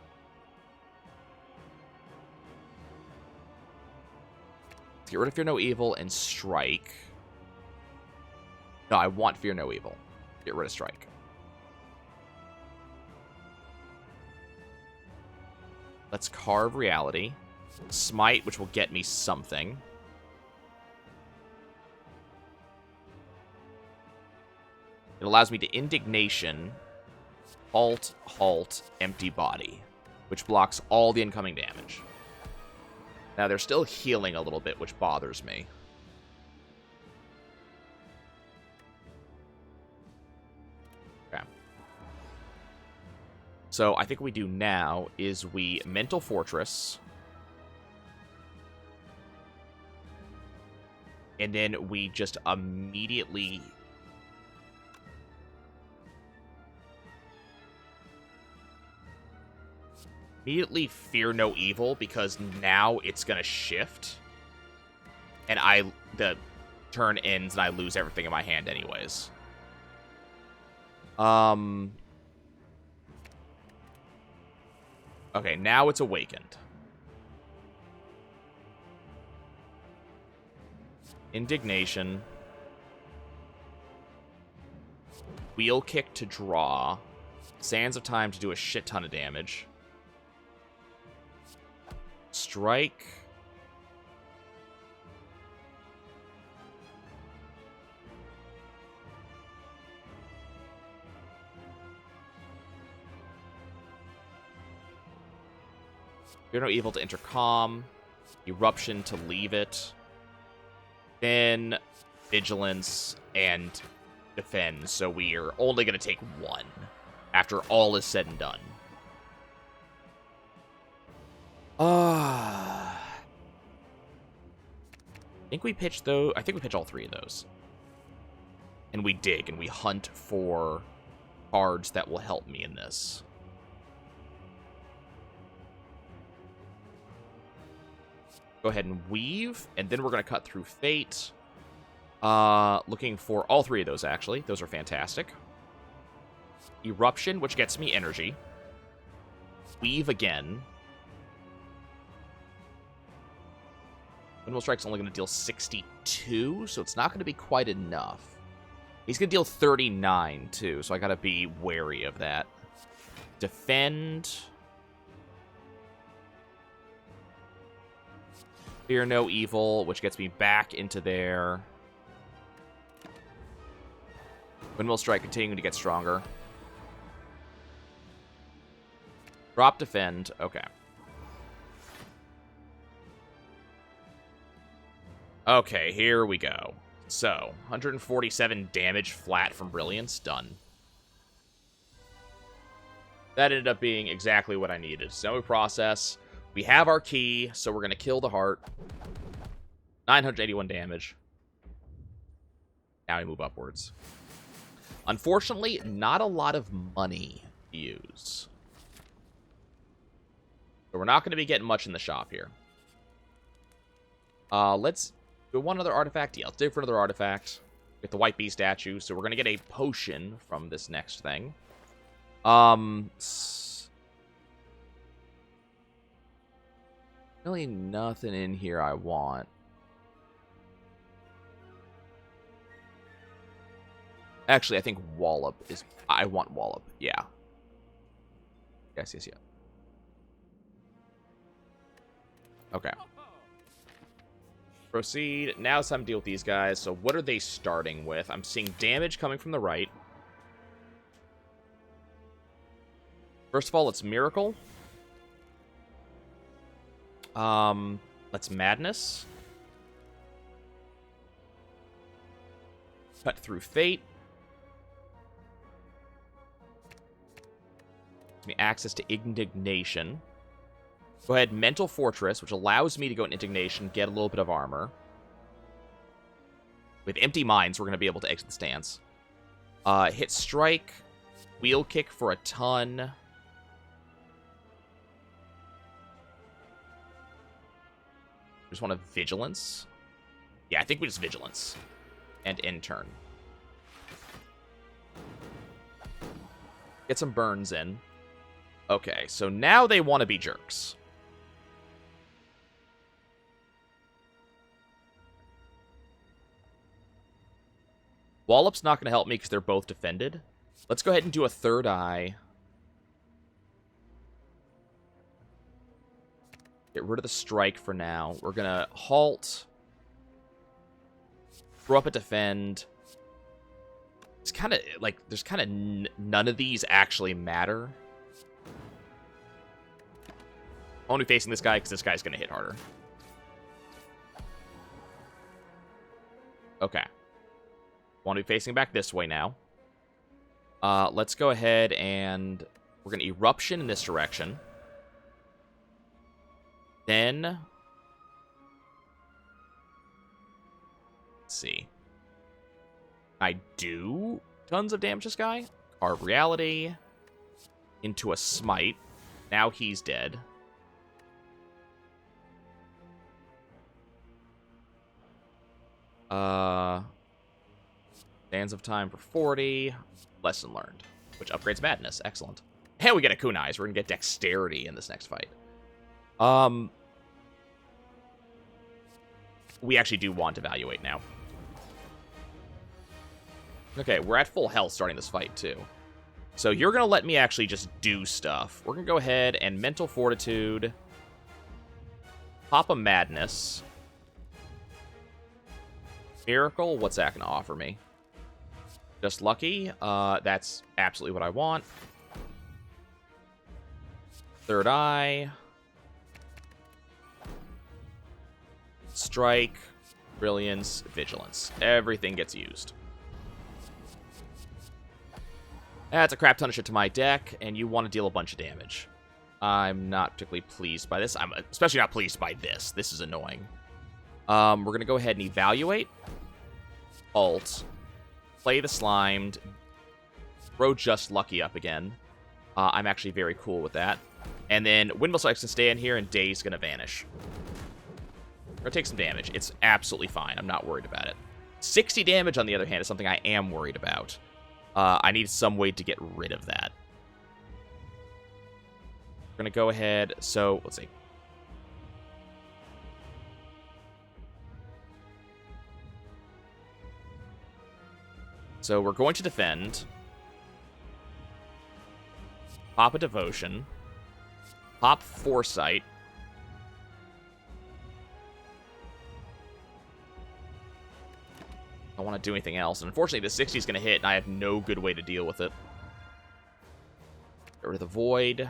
[SPEAKER 1] Let's get rid of Fear No Evil and strike. No, I want Fear No Evil. Get rid of strike. Let's carve reality. Smite, which will get me something. It allows me to indignation, halt, empty body, which blocks all the incoming damage. Now, they're still healing a little bit, which bothers me. Okay. So, I think what we do now is we Mental Fortress. And then we just immediately... Fear No Evil, because now it's going to shift. And the turn ends and I lose everything in my hand anyways. Okay, now it's awakened. Indignation. Wheel Kick to draw. Sands of Time to do a shit ton of damage. Strike. Fear No Evil to intercom. Eruption to leave it. Then Vigilance and defend. So we are only going to take one after all is said and done. I think we pitch though. I think we pitch all three of those. And we dig and we hunt for cards that will help me in this. Go ahead and weave, and then we're going to cut through Fate. Looking for all three of those, actually. Those are fantastic. Eruption, which gets me energy. Weave again. Windmill Strike's only going to deal 62, so it's not going to be quite enough. He's going to deal 39, too, so I got to be wary of that. Defend. Fear No Evil, which gets me back into there. Windmill Strike continuing to get stronger. Drop Defend. Okay. Okay, here we go. So, 147 damage flat from Brilliance. Done. That ended up being exactly what I needed. So we process. We have our key, so we're going to kill the heart. 981 damage. Now we move upwards. Unfortunately, not a lot of money to use. So we're not going to be getting much in the shop here. Let's do one other artifact. Yeah, let's dig for another artifact. Get the White Bee statue. So we're going to get a potion from this next thing. Really nothing in here I want. Actually, I think Wallop is... I want Wallop. Yeah. Yes. Okay. Proceed. Now it's time to deal with these guys. So what are they starting with? I'm seeing damage coming from the right. First of all, it's Miracle. Let's Madness. Cut through Fate. Gives me access to Indignation. Go ahead, Mental Fortress, which allows me to go in Indignation, get a little bit of armor. With Empty Minds, we're going to be able to exit the stance. Hit Strike. Wheel kick for a ton. Just want a vigilance. Yeah, I think we just vigilance. And end turn. Get some burns in. Okay, so now they want to be jerks. Wallop's not going to help me because they're both defended. Let's go ahead and do a third eye. Get rid of the strike for now. We're going to halt. Throw up a defend. It's kind of like, there's kind of none of these actually matter. I'm only facing this guy because this guy's going to hit harder. Okay. Want to be facing back this way now. Let's go ahead and we're going to eruption in this direction. Then, let's see. I do tons of damage to this guy. Carve reality into a smite. Now he's dead. Sands of Time for 40. Lesson learned. Which upgrades Madness. Excellent. And we get a Kunai, so we're going to get Dexterity in this next fight. We actually do want to evaluate now. Okay, we're at full health starting this fight, too. So you're going to let me actually just do stuff. We're going to go ahead and Mental Fortitude. Pop a Madness. Miracle, what's that going to offer me? Just lucky. That's absolutely what I want. Third eye. Strike. Brilliance. Vigilance. Everything gets used. That's a crap ton of shit to my deck, and you want to deal a bunch of damage. I'm not particularly pleased by this. I'm especially not pleased by this. This is annoying. We're going to go ahead and evaluate. Alt. Play the Slimed. Throw Just Lucky up again. I'm actually very cool with that. And then Windmill Strikes can stay in here, and Day's going to vanish. We're going to take some damage. It's absolutely fine. I'm not worried about it. 60 damage, on the other hand, is something I am worried about. I need some way to get rid of that. We're going to go ahead. So, let's see. So we're going to defend. Pop a Devotion. Pop Foresight. I don't want to do anything else. And unfortunately, the 60 is going to hit, and I have no good way to deal with it. Get rid of the Void.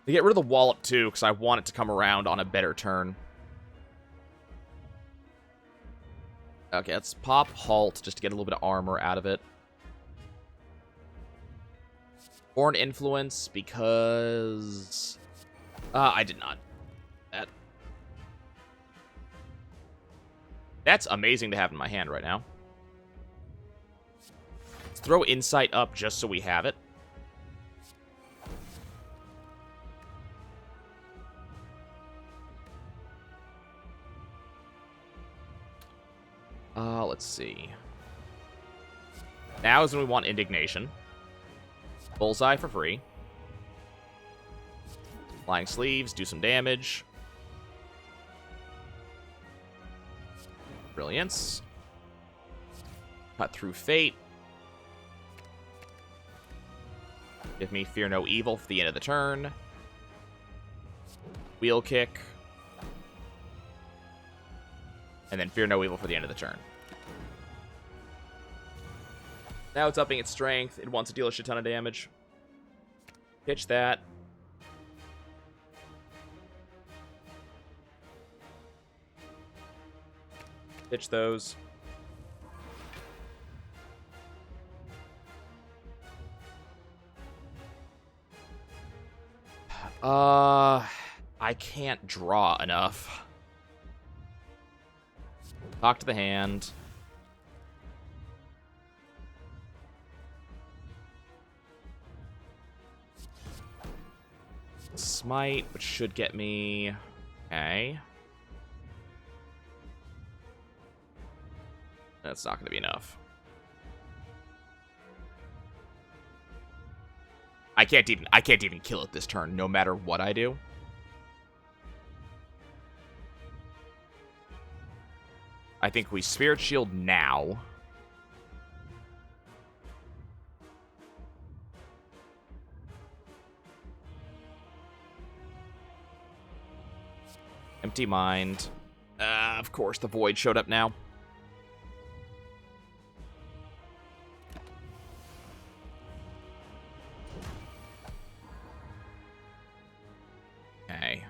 [SPEAKER 1] They get rid of the Wallop, too, because I want it to come around on a better turn. Okay, let's pop Halt just to get a little bit of armor out of it. Born Influence because... I did not. That's amazing to have in my hand right now. Let's throw Insight up just so we have it. Let's see. Now is when we want Indignation. Bullseye for free. Flying Sleeves, do some damage. Brilliance. Cut through Fate. Give me Fear No Evil for the end of the turn. Wheel Kick. And then Fear No Evil for the end of the turn. Now it's upping its strength. It wants to deal a shit ton of damage. Pitch that. Pitch those. I can't draw enough. Talk to the hand. smite, which should get me... Okay. That's not going to be enough. I can't even kill it this turn, no matter what I do. I think we Spirit Shield now. Empty Mind. Of course, the Void showed up now. Okay.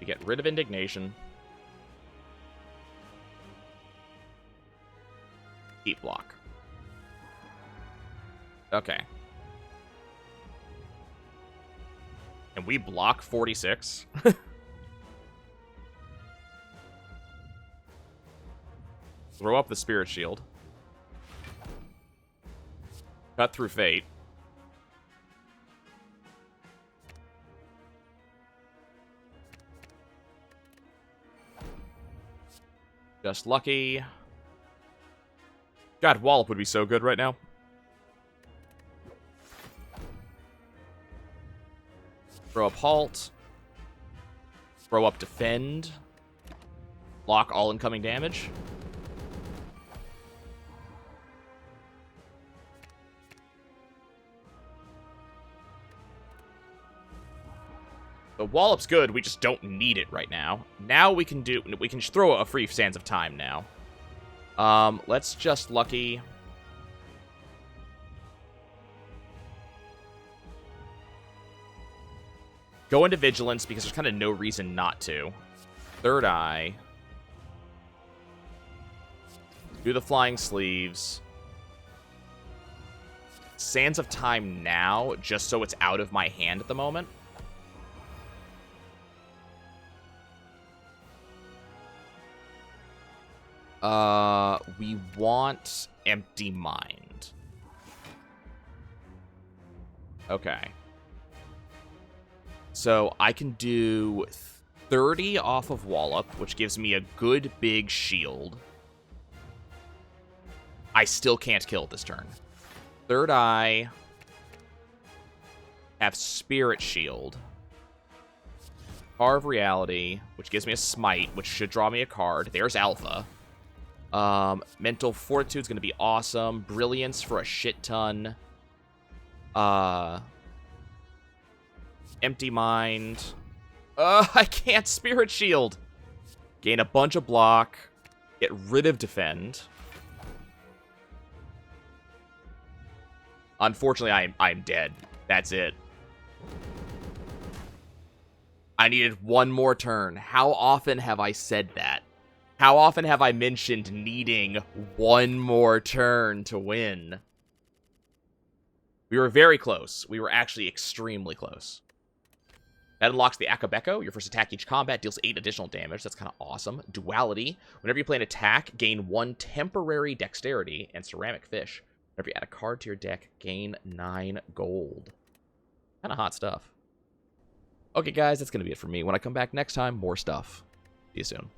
[SPEAKER 1] We get rid of Indignation. Heat block. Okay. And we block 46. Throw up the Spirit Shield. Cut through Fate. Just lucky. God, Wallop would be so good right now. Throw up Halt. Throw up Defend. Block all incoming damage. The Wallop's good, we just don't need it right now. Now we can throw a free Sands of Time now. Let's just lucky. Go into Vigilance because there's kind of no reason not to. Third Eye. Do the Flying Sleeves. Sands of Time now, just so it's out of my hand at the moment. We want Empty Mind. Okay. So I can do 30 off of Wallop, which gives me a good big shield. I still can't kill it this turn. Third Eye. Have Spirit Shield. Carve Reality, which gives me a Smite, which should draw me a card. There's Alpha. Mental Fortitude's gonna be awesome. Brilliance for a shit ton. Empty Mind. I can't Spirit Shield. Gain a bunch of block. Get rid of Defend. Unfortunately, I'm dead. That's it. I needed one more turn. How often have I said that? How often have I mentioned needing one more turn to win? We were very close. We were actually extremely close. That unlocks the Akabeko. Your first attack each combat deals 8 additional damage. That's kind of awesome. Duality. Whenever you play an attack, gain 1 temporary dexterity. And Ceramic Fish. Whenever you add a card to your deck, gain 9 gold. Kind of hot stuff. Okay, guys, that's going to be it for me. When I come back next time, more stuff. See you soon.